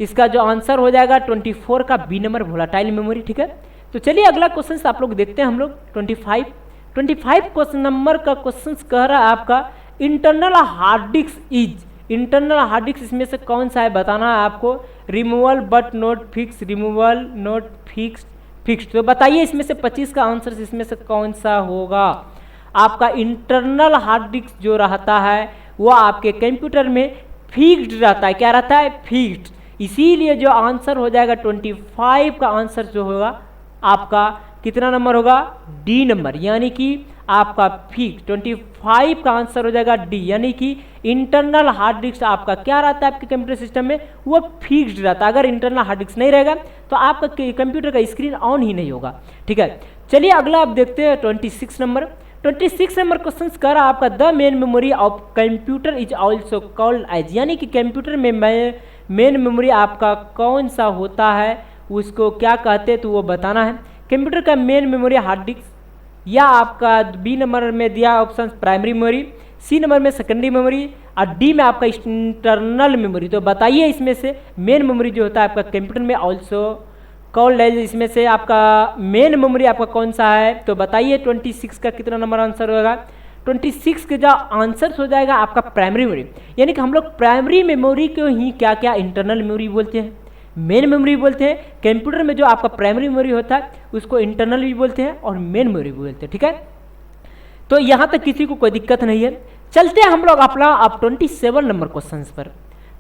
इसका जो आंसर हो जाएगा 24 का बी नंबर भोलाटाइल मेमोरी। ठीक है, तो चलिए अगला क्वेश्चन आप लोग देखते हैं हम लोग 25 क्वेश्चन नंबर का क्वेश्चन कह रहा है आपका internal hard disk is, internal hard disk इसमें से कौन सा है बताना है आपको। Removal but not fix, removal not fix, तो बताइए इसमें से 25 का आंसर इसमें से कौन सा होगा। आपका इंटरनल हार्ड डिस्क जो रहता है वो आपके कंप्यूटर में फिक्स्ड रहता है। क्या रहता है? फिक्स्ड। इसीलिए जो आंसर हो जाएगा 25 का आंसर जो होगा आपका कितना नंबर होगा? डी नंबर, यानी कि आपका फिक्स 25 का आंसर हो जाएगा डी, यानी कि इंटरनल हार्ड डिस्क आपका क्या रहता है आपके कंप्यूटर सिस्टम में, वो फिक्स्ड रहता है। अगर इंटरनल हार्ड डिस्क नहीं रहेगा तो आपका कंप्यूटर का स्क्रीन ऑन ही नहीं होगा। ठीक है, चलिए अगला आप देखते हैं 26 नंबर। 26 नंबर क्वेश्चन कर रहा है आपका the main memory of computer is also called as, यानी कि कंप्यूटर में मेन मेमोरी आपका कौन सा होता है उसको क्या कहते हैं तो वो बताना है। कंप्यूटर का मेन मेमोरी हार्ड डिस्क, या आपका बी नंबर में दिया option primary memory, C number में सेकेंडरी मेमोरी और डी में आपका इंटरनल मेमोरी। तो बताइए इसमें से मेन मेमोरी जो होता है आपका कंप्यूटर में ऑल्सो कॉल्ड एज, इसमें से आपका मेन मेमोरी आपका कौन सा है तो बताइए 26 का कितना नंबर आंसर होगा। 26 का जो आंसर हो जाएगा आपका प्राइमरी मेमोरी, यानी कि हम लोग प्राइमरी मेमोरी को ही क्या क्या इंटरनल मेमोरी बोलते हैं, मेन मेमोरी बोलते हैं। कंप्यूटर में जो आपका प्राइमरी मेमोरी होता है उसको इंटरनल भी बोलते हैं और मेन मेमोरी भी बोलते हैं। ठीक है, तो यहाँ तक किसी को कोई दिक्कत नहीं है। चलते हैं हम लोग अपना अब 27 नंबर क्वेश्चन पर।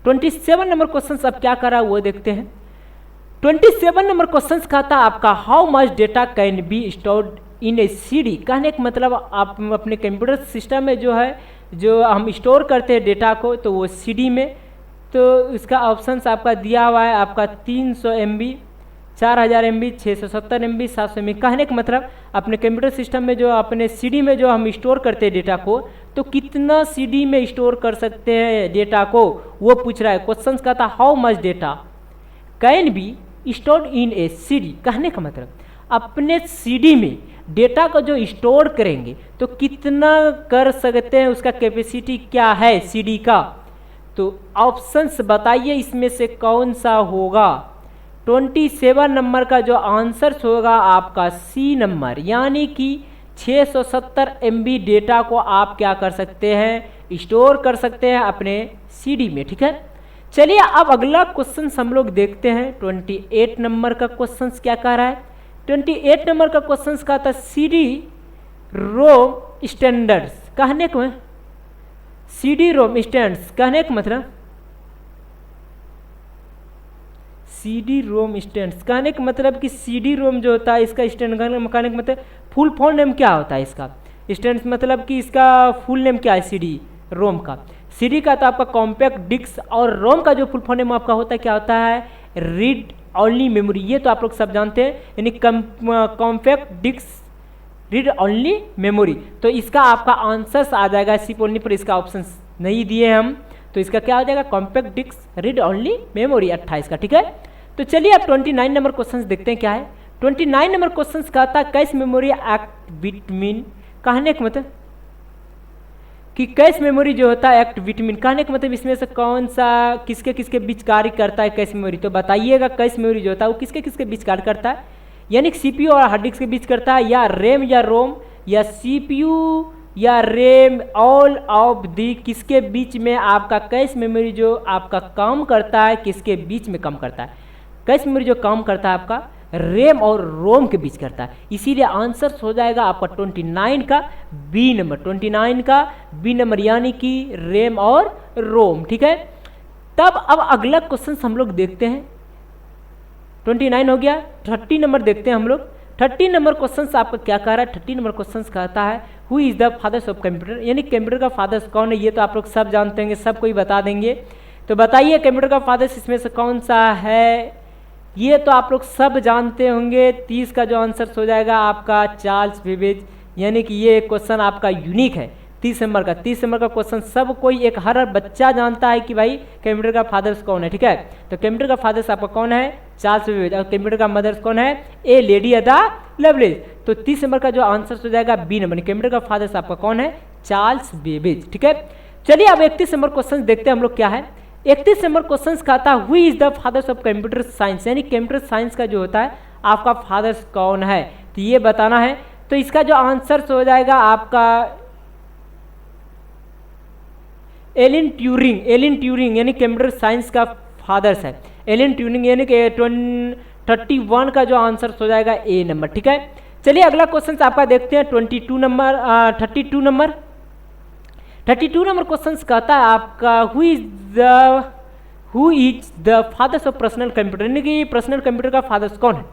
27 नंबर क्वेश्चन अब क्या कर रहा है वो देखते हैं। 27 नंबर क्वेश्चन कहता है आपका how much data can be stored in A CD। कहने का मतलब आप अपने कंप्यूटर सिस्टम में जो है जो हम स्टोर करते हैं डेटा को तो वो CD में, तो इसका ऑप्शन आपका दिया हुआ है आपका 300 MB, 4000 MB, 670 MB, 700 MB। कहने का मतलब अपने कंप्यूटर सिस्टम में जो अपने CD में जो हम स्टोर करते हैं डेटा को तो कितना CD में स्टोर कर सकते हैं डेटा को वो पूछ रहा है। क्वेश्चन का था how much data can be stored in A CD। कहने का मतलब अपने CD में डेटा को जो स्टोर करेंगे तो कितना कर सकते हैं, उसका कैपेसिटी क्या है CD का। तो ऑप्शंस बताइए इसमें से कौन सा होगा। 27 नंबर का जो आंसर होगा आपका सी नंबर, यानी कि 670 MB डेटा को आप क्या कर सकते हैं स्टोर कर सकते हैं अपने CD में। ठीक है, चलिए अब अगला क्वेश्चन हम लोग देखते हैं। 28 नंबर का क्वेश्चन क्या कह रहा है। 28 नंबर का क्वेश्चन का था CD रोम स्टैंडर्ड्स। कहने को CD रोम स्टैंडर्ड्स कहने का मतलब CD रोम स्टैंड्स कहने का मतलब कि CD रोम जो होता है इसका स्टैंड कहने का मतलब फुल फॉर्म नेम क्या होता है इसका। स्टैंड्स मतलब कि इसका फुल नेम क्या है CD रोम का। CD का तो आपका कॉम्पैक्ट डिस्क और रोम का जो फुल फॉर्म नेम आपका होता है क्या होता है रीड ओनली मेमोरी। ये तो आप लोग सब जानते हैं, यानी compact disc read only memory. तो इसका आपका आंसर आ जाएगा सिर्फ ओनली पर, इसका ऑप्शन नहीं दिए हम तो इसका क्या हो जाएगा compact disc read only memory 28 का। ठीक है, तो चलिए अब 29 नंबर क्वेश्चन देखते हैं क्या है। 29 नंबर क्वेश्चन कहता है कैश मेमोरी एक्ट बिटवीन। कहने का मतलब कि कैश मेमोरी जो होता है एक्ट बिटवीन। कहने का मतलब इसमें से कौन सा किसके किसके बीच कार्य करता है कैश मेमोरी। तो बताइएगा कैश मेमोरी जो होता है वो किसके किसके बीच कार्य करता है, यानी CPU और हार्ड डिस्क के बीच करता है, या रैम या रोम, या CPU या रैम, ऑल ऑफ दी किसके बीच में आपका कैश मेमोरी जो आपका काम करता है किसके बीच में काम करता है। कैश मेमोरी जो काम करता है आपका रैम और रोम के बीच करता है। इसीलिए आंसर हो जाएगा आपका 29 का बी नंबर। 29 का बी नंबर यानी कि रैम और रोम। ठीक है, तब अब अगला क्वेश्चन हम लोग देखते हैं। 29 हो गया, 30 नंबर देखते हैं हम लोग। 30 नंबर क्वेश्चन आपका क्या कह रहा है। 30 नंबर क्वेश्चन कहता है who is the fathers of computer, यानी कंप्यूटर का फादर्स कौन है। ये तो आप लोग सब जानते हैं, सब कोई बता देंगे। तो बताइए कंप्यूटर का फादर्स इसमें से कौन सा है ये तो आप लोग सब जानते होंगे। 30 का जो आंसर हो जाएगा आपका चार्ल्स बेबेज, यानी कि ये क्वेश्चन आपका यूनिक है 30 नंबर का। 30 नंबर का क्वेश्चन सब कोई एक हर बच्चा जानता है कि भाई कंप्यूटर का फादर्स कौन है, ठीक है। तो कंप्यूटर का फादर्स आपका कौन है, चार्ल्स बेबेज, और कंप्यूटर का मदर्स कौन है, ए लेडी अदा लवलेज। तो 30 नंबर का जो आंसर हो जाएगा बी नंबर, कंप्यूटर का फादर्स आपका कौन है, चार्ल्स बेबेज, ठीक है। चलिए अब 31 नंबर क्वेश्चन देखते हैं हम लोग क्या है। 31 नंबर क्वेश्चन कहता है who is the fathers of computer science, यानी कंप्यूटर साइंस का जो होता है आपका फादर्स कौन है, तो ये बताना है। तो इसका जो आंसर हो जाएगा आपका एलन ट्यूरिंग। एलन ट्यूरिंग यानी कंप्यूटर साइंस का फादर्स है एलन ट्यूरिंग, यानी कि 31 का जो आंसर हो जाएगा ए नंबर, ठीक है। चलिए अगला क्वेश्चन आपका देखते हैं 32 नंबर 32 नंबर क्वेश्चन कहता है आपका who is the fathers of personal computer, यानी कि पर्सनल कंप्यूटर का फादर्स कौन है।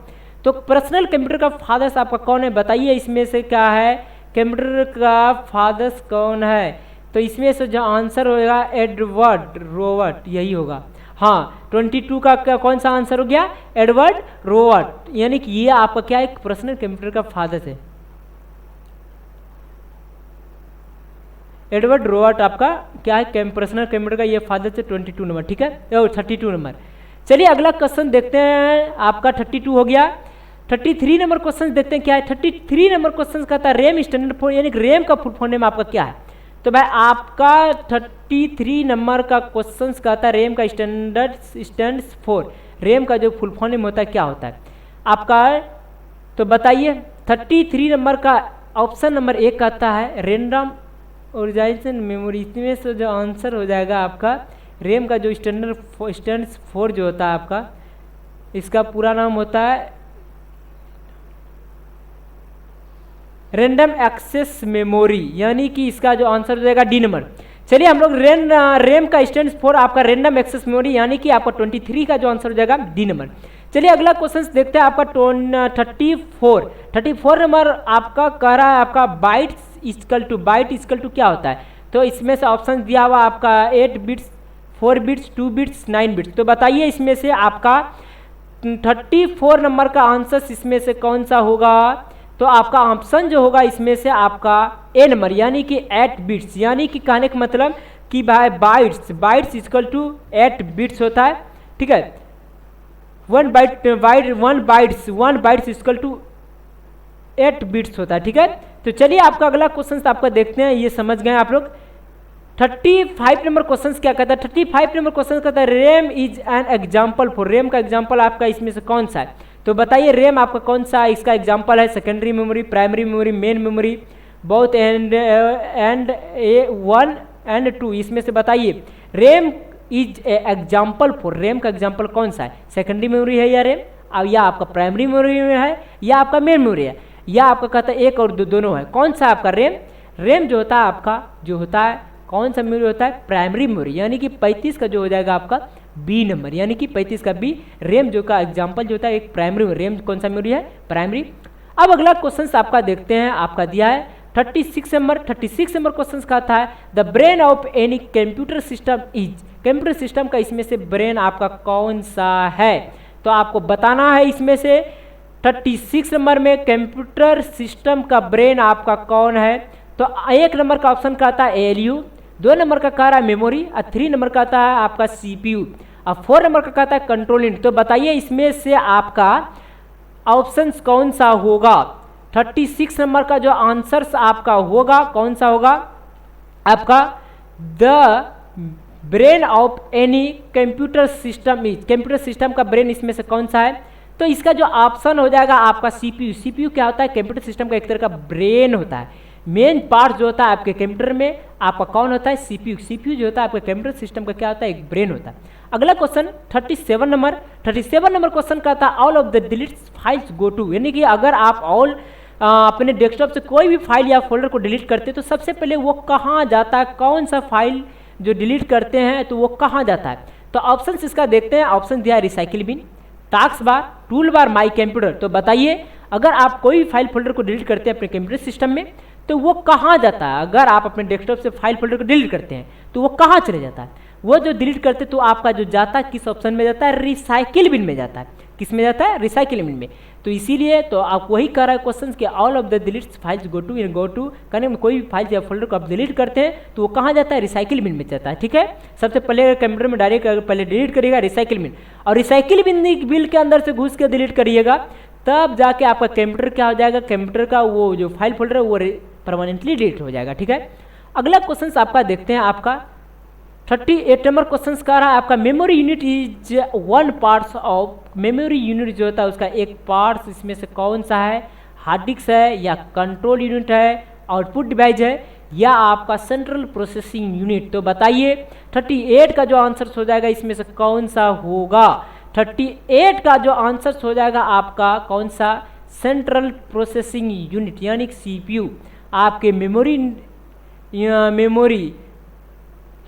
तो पर्सनल कंप्यूटर का फादर्स आपका कौन है, बताइए इसमें से क्या है, कंप्यूटर का फादर्स कौन है। तो इसमें से जो आंसर होगा एडवर्ड रोवर्ट, यही होगा। हाँ 22 का कौन सा आंसर हो गया, एडवर्ड रोवर्ट, यानी कि ये आपका क्या है, पर्सनल कंप्यूटर का फादर्स है। एडवर्ड रोवर्ट आपका क्या है, पर्सनल कंप्यूटर का ये फादर है 22 नंबर, ठीक है, 32 नंबर। चलिए अगला क्वेश्चन देखते हैं, आपका 32 हो गया। 33 नंबर क्वेश्चन देखते हैं क्या है। 33 नंबर क्वेश्चन कहता है रैम स्टैंडर्ड फॉर, यानी रैम का फुल फॉर्म नेम आपका क्या है। तो भाई आपका 33 नंबर का क्वेश्चन कहता है रैम का स्टैंड फॉर, रैम का जो फुल फॉर्म नेम होता है क्या होता है आपका। तो बताइए 33 नंबर का ऑप्शन नंबर 1 कहता है रैंडम ऑर्गेनाइजेशन मेमोरी। इसमें से जो आंसर हो जाएगा आपका रैम का जो स्टैंड फॉर जो होता है आपका, इसका पूरा नाम होता है रैंडम एक्सेस मेमोरी, यानी कि इसका जो आंसर हो जाएगा डी नंबर। चलिए हम लोग रैम का स्टैंड फॉर आपका रैंडम एक्सेस मेमोरी, यानी कि आपका 23 का जो आंसर हो जाएगा डी नंबर। चलिए अगला क्वेश्चन देखते हैं आपका 34 नंबर आपका कह रहा है आपका बाइट्स इक्वल टू क्या होता है। तो इसमें से ऑप्शन दिया हुआ आपका 8 बिट्स, 4 बिट्स, 2 बिट्स, 9 बिट्स। तो बताइए इसमें से आपका 34 नंबर का आंसर इसमें से कौन सा होगा। तो आपका ऑप्शन जो होगा इसमें से आपका ए नंबर, यानी कि 8 बिट्स, यानी कि कहने का मतलब कि भाई बाइट्स इक्वल टू 8 बिट्स होता है, ठीक है। 1 बाइट्स इक्वल टू 8 बिट्स होता है, ठीक है। तो चलिए आपका अगला क्वेश्चन आपका देखते हैं, ये समझ गए आप लोग। 35 नंबर क्वेश्चन क्या कहता है। 35 नंबर क्वेश्चन कहता है RAM is an example for, RAM का एग्जाम्पल आपका इसमें से कौन सा है। तो बताइए रैम आपका कौन सा है, इसका एग्जाम्पल है secondary memory, primary memory, main memory, both and 1 and 2। इसमें से बताइए RAM is example for, RAM का एग्जाम्पल कौन सा है, सेकेंडरी मेमोरी है या रैम, या आपका प्राइमरी मेमोरी में है, या आपका मेन मेमोरी है, या आपका कहता है एक और दोनों है। कौन सा आपका रैम जो होता है आपका जो होता है कौन सा मेमोरी होता है, प्राइमरी मेमोरी, यानी कि 35 का जो हो जाएगा आपका बी नंबर, यानी कि 35 का बी। रैम जो का एग्जाम्पल जो होता है एक प्राइमरी, रैम कौन सा मेमोरी है, प्राइमरी। अब अगला क्वेश्चन आपका देखते हैं, आपका दिया है 36 नंबर क्वेश्चन कहता है the brain of any computer system is, computer system का इसमें से ब्रेन आपका कौन सा है। तो आपको बताना है इसमें से 36 नंबर में कंप्यूटर सिस्टम का ब्रेन आपका कौन है। तो 1 नंबर का ऑप्शन कहता है ALU, 2 नंबर का कह रहा है मेमोरी, और 3 नंबर का कहता है आपका CPU, और 4 नंबर का कहता है कंट्रोल यूनिट। तो बताइए इसमें से आपका ऑप्शन कौन सा होगा। 36 नंबर का जो आंसर आपका होगा कौन सा होगा आपका, the brain of any computer system is, computer system का ब्रेन इसमें से कौन सा है। तो इसका जो ऑप्शन हो जाएगा आपका CPU क्या होता है, कंप्यूटर सिस्टम का एक तरह का ब्रेन होता है, मेन पार्ट जो होता है आपके कंप्यूटर में आपका कौन होता है, CPU जो होता है आपके कंप्यूटर सिस्टम का क्या होता है, एक ब्रेन होता है। अगला क्वेश्चन 37 नंबर क्वेश्चन कहता है all of the delete files go to, यानी कि अगर आप ऑल अपने डेस्कटॉप से कोई भी फाइल या फोल्डर को डिलीट करते हैं तो सबसे पहले वो कहाँ जाता है, कौन सा फाइल जो डिलीट करते हैं तो वो कहाँ जाता है। तो ऑप्शन इसका देखते हैं, ऑप्शन दिया है recycle bin, task bar, tool bar, my computer. तो बताइए अगर आप कोई भी फाइल फोल्डर को डिलीट करते हैं अपने कंप्यूटर सिस्टम में तो वो कहाँ जाता है। अगर आप अपने डेस्कटॉप से फाइल फोल्डर को डिलीट करते हैं तो वो कहाँ चले जाता है, वो जो डिलीट करते तो आपका जो जाता है किस ऑप्शन में जाता है, रिसाइकिल बिन में जाता है। किस में जाता है, रिसाइकिल इमेज में। तो इसीलिए तो आप वही कह रहा है क्वेश्चन कि all of the delete files go to करने में कोई भी फाइल या फोल्डर को आप डिलीट करते हैं तो वो कहाँ जाता है, रिसाइकिल बिन में जाता है। ठीक है, सबसे पहले कंप्यूटर में डायरेक्ट पहले डिलीट करिएगा रिसाइकिल बिन, और रिसाइकिल बिन के अंदर से घुस के डिलीट करिएगा, तब जाके आपका कंप्यूटर क्या हो जाएगा, कंप्यूटर का वो जो फाइल फोल्डर है वो परमानेंटली डिलीट हो जाएगा। ठीक है, अगला क्वेश्चन आपका देखते हैं, आपका 38 नंबर क्वेश्चन कह रहा है आपका memory unit is one parts of, memory unit जो होता है उसका एक पार्ट्स इसमें से कौन सा है, हार्ड डिस्क है या कंट्रोल यूनिट है, आउटपुट डिवाइस है या आपका सेंट्रल प्रोसेसिंग यूनिट। तो बताइए 38 का जो आंसर हो जाएगा इसमें से कौन सा होगा, 38 का जो आंसर हो जाएगा आपका कौन सा, सेंट्रल प्रोसेसिंग यूनिट यानी CPU। आपके memory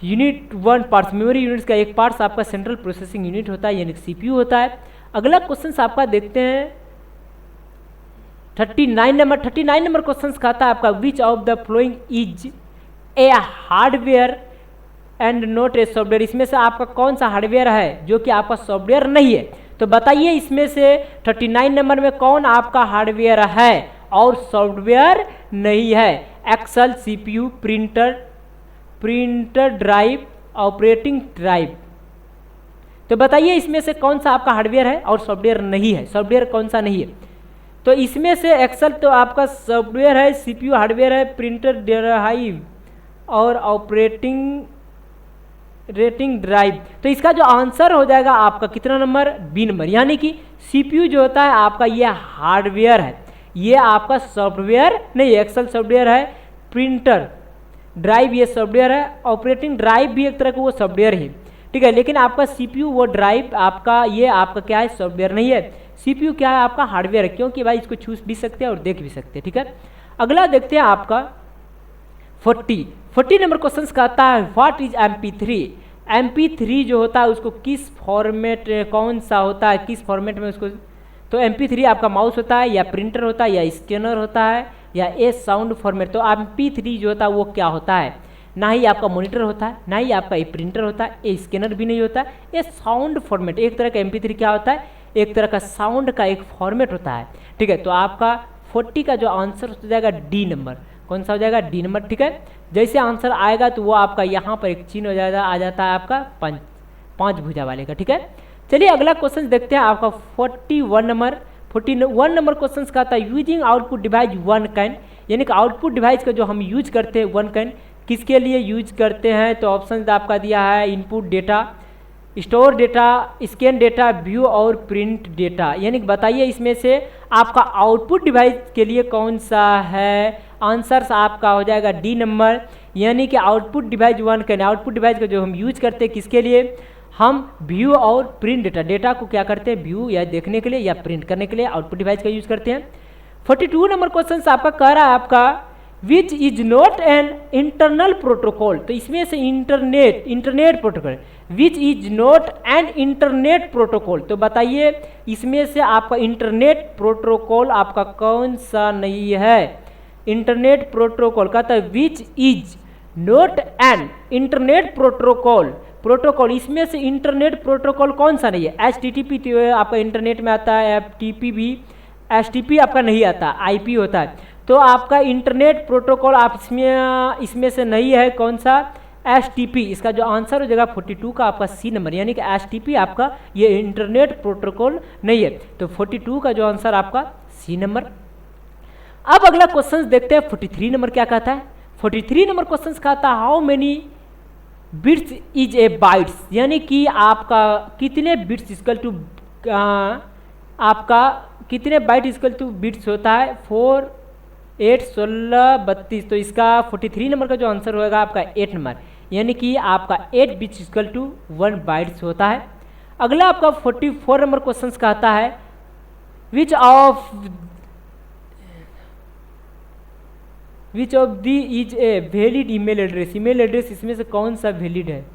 unit one parts, memory units का एक पार्ट्स आपका सेंट्रल प्रोसेसिंग यूनिट होता है यानी CPU होता है। अगला क्वेश्चन आपका देखते हैं 39 नंबर क्वेश्चन कहता है आपका विच of the following is a hardware and not a software. इसमें से आपका कौन सा हार्डवेयर है जो कि आपका सॉफ्टवेयर नहीं है। तो बताइए इसमें से 39 नंबर में कौन आपका हार्डवेयर है और सॉफ्टवेयर नहीं है। Excel, CPU, printer drive, operating drive. तो बताइए इसमें से कौन सा आपका हार्डवेयर है और सॉफ्टवेयर नहीं है, सॉफ्टवेयर कौन सा नहीं है। तो इसमें से एक्सेल तो आपका सॉफ्टवेयर है, CPU हार्डवेयर है, प्रिंटर ड्राइव और ऑपरेटिंग ड्राइव। तो इसका जो आंसर हो जाएगा आपका कितना नंबर, बी नंबर, यानी कि CPU जो होता है आपका ये हार्डवेयर है, ये आपका सॉफ्टवेयर नहीं। एक्सेल सॉफ्टवेयर है, प्रिंटर ड्राइव ये सॉफ्टवेयर है, ऑपरेटिंग ड्राइव भी एक तरह का वो सॉफ्टवेयर है। ठीक है, लेकिन आपका CPU वो ड्राइव आपका ये आपका क्या है, सॉफ्टवेयर नहीं है। CPU क्या है आपका हार्डवेयर है, क्योंकि भाई इसको छू भी सकते हैं और देख भी सकते हैं। ठीक है, अगला देखते हैं आपका 40 नंबर क्वेश्चन का आता है व्हाट इज MP3। MP3 जो होता है उसको किस फॉर्मेट, कौन सा होता है, किस फॉर्मेट में उसको। तो MP3 आपका माउस होता है या प्रिंटर होता है या स्कैनर होता है या ए साउंड फॉर्मेट। तो MP3 जो होता है वो क्या होता है, ना ही आपका मॉनिटर होता है, ना ही आपका ए प्रिंटर होता है, ए स्कैनर भी नहीं होता है, ये साउंड फॉर्मेट। एक तरह का MP3 क्या होता है, एक तरह का साउंड का एक फॉर्मेट होता है। ठीक है, तो आपका 40 का जो आंसर हो जाएगा डी नंबर, कौन सा हो जाएगा, डी नंबर। ठीक है, जैसे आंसर आएगा तो वो आपका यहाँ पर एक चिन्ह हो जाएगा, आ जाता है आपका पाँच भुजा वाले का। ठीक है, चलिए अगला क्वेश्चन देखते हैं आपका 41 नंबर क्वेश्चन का था using output device one can, यानी कि आउटपुट डिवाइस का जो हम यूज करते हैं वन कैन किसके लिए यूज करते हैं। तो ऑप्शन आपका दिया है input data, store data, scan data, view और प्रिंट डेटा। यानी कि बताइए इसमें से आपका आउटपुट डिवाइस के लिए कौन सा है। आंसर आपका हो जाएगा डी नंबर, यानी कि output device one can, output device का जो हम यूज करते हैं किसके लिए, हम व्यू और प्रिंट डेटा, डेटा को क्या करते हैं, व्यू या देखने के लिए या प्रिंट करने के लिए आउटपुट डिवाइस का यूज करते हैं। 42 नंबर क्वेश्चन आपका कह रहा है आपका which is not an internal protocol. तो इसमें से internet protocol, which is not an internet protocol. तो बताइए इसमें से आपका इंटरनेट प्रोटोकॉल आपका कौन सा नहीं है। इंटरनेट प्रोटोकॉल कहता है which is not an internet protocol, इसमें से इंटरनेट प्रोटोकॉल कौन सा नहीं है। HTTP तो आपका इंटरनेट में आता है, FTP भी, HTTP आपका नहीं आता, IP होता है। तो आपका इंटरनेट प्रोटोकॉल आप इसमें से नहीं है, कौन सा, HTTP। इसका जो आंसर हो जाएगा 42 का आपका सी नंबर, यानी कि HTTP आपका ये इंटरनेट प्रोटोकॉल नहीं है। तो 42 का जो आंसर आपका सी नंबर। अब अगला क्वेश्चन देखते हैं 43 नंबर क्या कहता है। 43 नंबर क्वेश्चन कहता है how many bits is a bytes, यानी कि आपका कितने बिट्स इक्वल टू, आपका कितने बाइट इक्वल टू बिट्स होता है, 4, 8, 16, 32। तो इसका 43 नंबर का जो आंसर होगा आपका 8 नंबर, यानी कि आपका 8 बिट्स इक्वल टू 1 बाइट्स होता है। अगला आपका 44 नंबर क्वेश्चन कहता है which of the is a valid email address. Email address इसमें से कौन सा वैलिड है।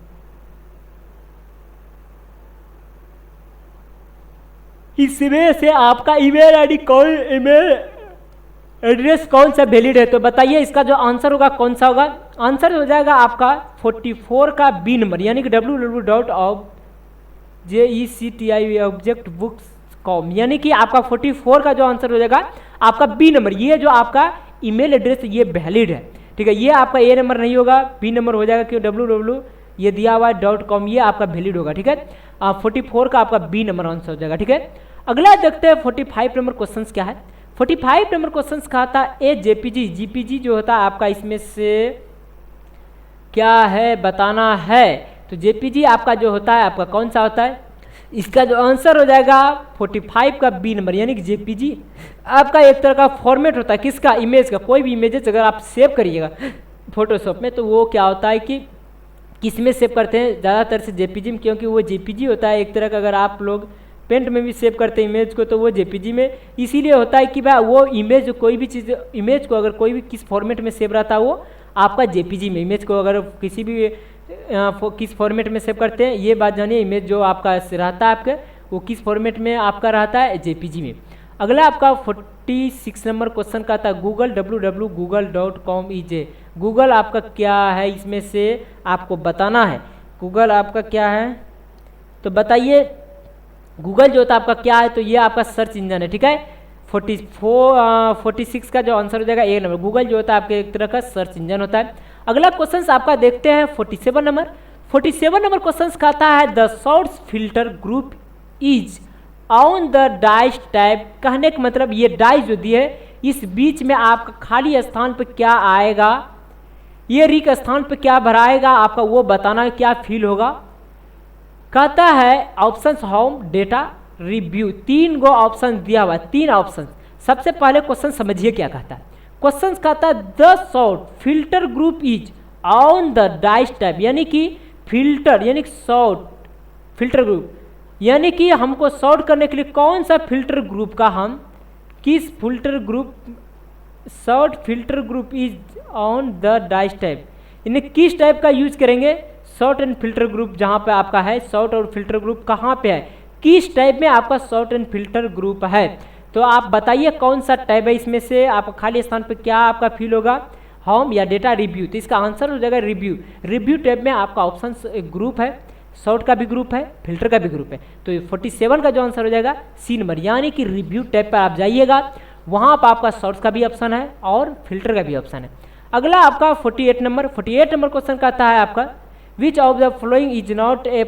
इसमें से आपका ईमेल एड्रेस कौन सा वैलिड है। तो बताइए इसका जो आंसर होगा कौन सा होगा। आंसर हो जाएगा आपका 44 का बी नंबर, यानी कि www.jecti object books कॉम, यानी कि आपका 44 का जो आंसर हो जाएगा आपका बी नंबर। ये जो आपका ईमेल एड्रेस ये वैलिड है, ठीक है। ये आपका ए नंबर नहीं होगा, बी नंबर हो जाएगा, क्यों www ये दिया हुआ है .com, ये आपका वैलिड होगा, ठीक है। 44 का आपका बी नंबर आंसर हो जाएगा, ठीक है। अगला देखते हैं 45 नंबर क्वेश्चन क्या है। 45 नंबर क्वेश्चन का था ए जेपीजी, जीपीजी जो होता है आपका इसमें से क्या है बताना है। तो जेपीजी आपका जो होता है आपका कौन सा होता है, इसका जो आंसर हो जाएगा 45 का बी नंबर, यानी कि जेपीजी आपका एक तरह का फॉर्मेट होता है किसका, इमेज का। कोई भी इमेजेस अगर आप सेव करिएगा फोटोशॉप में तो वो क्या होता है कि किस में सेव करते हैं, ज़्यादातर से जेपीजी में, क्योंकि वो जेपीजी होता है एक तरह का। अगर आप लोग पेंट में भी सेव करते हैं इमेज को तो वो जेपीजी में इसीलिए होता है कि भाई वो इमेज कोई भी चीज़, इमेज को अगर कोई भी किस फॉर्मेट में सेव रहता है वो आपका जेपीजी में। इमेज को अगर किसी भी किस फॉर्मेट में सेव करते हैं ये बात जानिए, इमेज जो आपका रहता है आपके वो किस फॉर्मेट में आपका रहता है, जेपीजी में। अगला आपका 46 नंबर क्वेश्चन का था गूगल www.google.com इज गूगल आपका क्या है, इसमें से आपको बताना है। गूगल आपका क्या है तो बताइए। गूगल जो होता है आपका क्या है, तो ये आपका सर्च इंजन है, ठीक है। 46 का जो आंसर हो जाएगा ए नंबर। गूगल जो होता है आपके एक तरह का सर्च इंजन होता है। अगला क्वेश्चन आपका देखते हैं 47 नंबर। 47 नंबर क्वेश्चन का आता है the shorts filter group is on the dice type. कहने का मतलब ये डाइस जो दी है इस बीच में आपका खाली स्थान पर क्या आएगा, ये रिक्त स्थान पर क्या भराएगा आपका वो बताना है, क्या फील होगा। कहता है ऑप्शन होम डेटा रिव्यू, 3 गो ऑप्शन दिया हुआ है, 3 ऑप्शन। सबसे पहले क्वेश्चन समझिए क्या कहता है। क्वेश्चन कहता है the short filter group is on the dice type, यानी कि फिल्टर यानी शॉर्ट फिल्टर ग्रुप, यानी कि हमको शॉर्ट करने के लिए कौन सा फिल्टर ग्रुप का हम किस filter group, short filter group is on the dice type, यानी किस टाइप का यूज करेंगे। शॉर्ट एंड फिल्टर ग्रुप जहाँ पे आपका है, शॉर्ट और फिल्टर ग्रुप कहाँ पे है, किस टाइप में आपका शॉर्ट एंड फिल्टर ग्रुप है। तो आप बताइए कौन सा टाइप है, इसमें से आपका खाली स्थान पे क्या आपका फील होगा, होम या डेटा रिव्यू। तो इसका आंसर हो जाएगा रिव्यू। रिव्यू टाइप में आपका ऑप्शन ग्रुप है, शॉर्ट का भी ग्रुप है, फिल्टर का भी ग्रुप है। तो 47 का जो आंसर हो जाएगा सी नंबर, यानी कि रिव्यू टाइप पर आप जाइएगा, वहाँ पर आपका शॉर्ट्स का भी ऑप्शन है और फिल्टर का भी ऑप्शन है। अगला आपका 48 नंबर। 48 नंबर क्वेश्चन कहता है आपका विच of the following is not a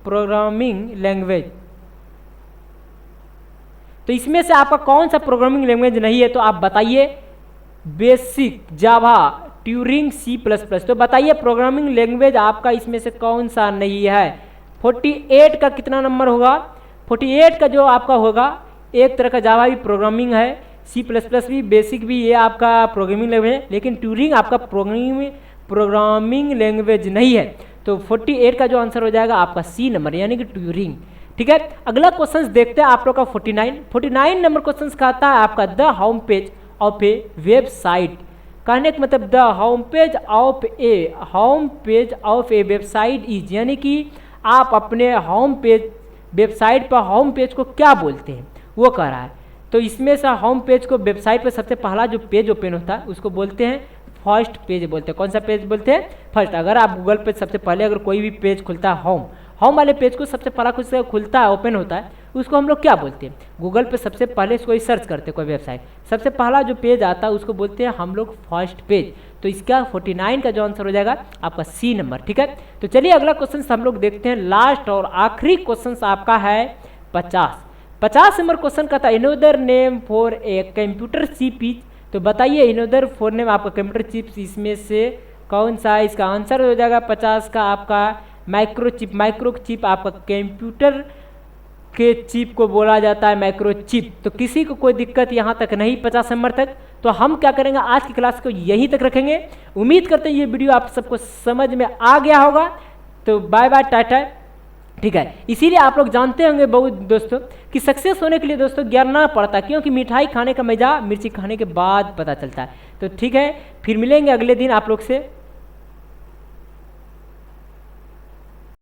programming language. तो इसमें से आपका कौन सा प्रोग्रामिंग लैंग्वेज नहीं है, तो आप बताइए। बेसिक, जावा, ट्यूरिंग, C++। तो बताइए प्रोग्रामिंग लैंग्वेज आपका इसमें से कौन सा नहीं है। 48 का कितना नंबर होगा, 48 का जो आपका होगा एक तरह का जावा भी प्रोग्रामिंग है, C++ भी, बेसिक भी, ये आपका प्रोग्रामिंग लैंग्वेज है, लेकिन ट्यूरिंग आपका प्रोग्रामिंग लैंग्वेज नहीं है। तो 48 का जो आंसर हो जाएगा आपका सी नंबर, यानी कि ट्यूरिंग, ठीक है। अगला क्वेश्चन देखते हैं आप लोग का 49 नंबर क्वेश्चन का आता है आपका the home page of A website. कहने का मतलब the home page of A website is, यानी कि आप अपने होम पेज वेबसाइट पर होम पेज को क्या बोलते हैं वो कह रहा है। तो इसमें से होम पेज को वेबसाइट पर सबसे पहला जो पेज ओपन होता है उसको बोलते हैं फर्स्ट पेज बोलते हैं। कौन सा पेज बोलते हैं, फर्स्ट। अगर आप गूगल पे सबसे पहले अगर कोई भी पेज खुलता है, होम वाले पेज को सबसे पहला कुछ खुलता है, ओपन होता है, उसको हम लोग क्या बोलते हैं। गूगल पे सबसे पहले कोई सर्च करते हैं कोई वेबसाइट, सबसे पहला जो पेज आता है उसको बोलते हैं हम लोग फर्स्ट पेज। तो इसका 49 का जो आंसर हो जाएगा आपका सी नंबर, ठीक है। तो चलिए अगला क्वेश्चन हम लोग देखते हैं, लास्ट और आखिरी क्वेश्चन आपका है 50 नंबर क्वेश्चन का था another name for a computer chip is. तो बताइए इनोदर फॉर नेम आपका कंप्यूटर चिप्स इसमें से कौन सा है। इसका आंसर हो जाएगा 50 का आपका माइक्रोचिप। माइक्रोचिप आपका कंप्यूटर के चिप को बोला जाता है माइक्रोचिप। तो किसी को कोई दिक्कत यहाँ तक नहीं 50 नंबर तक। तो हम क्या करेंगे, आज की क्लास को यहीं तक रखेंगे। उम्मीद करते हैं ये वीडियो आप सबको समझ में आ गया होगा। तो बाय बाय, टाटा, ठीक है। इसीलिए आप लोग जानते होंगे बहुत दोस्तों कि सक्सेस होने के लिए दोस्तों गिरना पड़ता है, क्योंकि मिठाई खाने का मजा मिर्ची खाने के बाद पता चलता है। तो ठीक है, फिर मिलेंगे अगले दिन आप लोग से।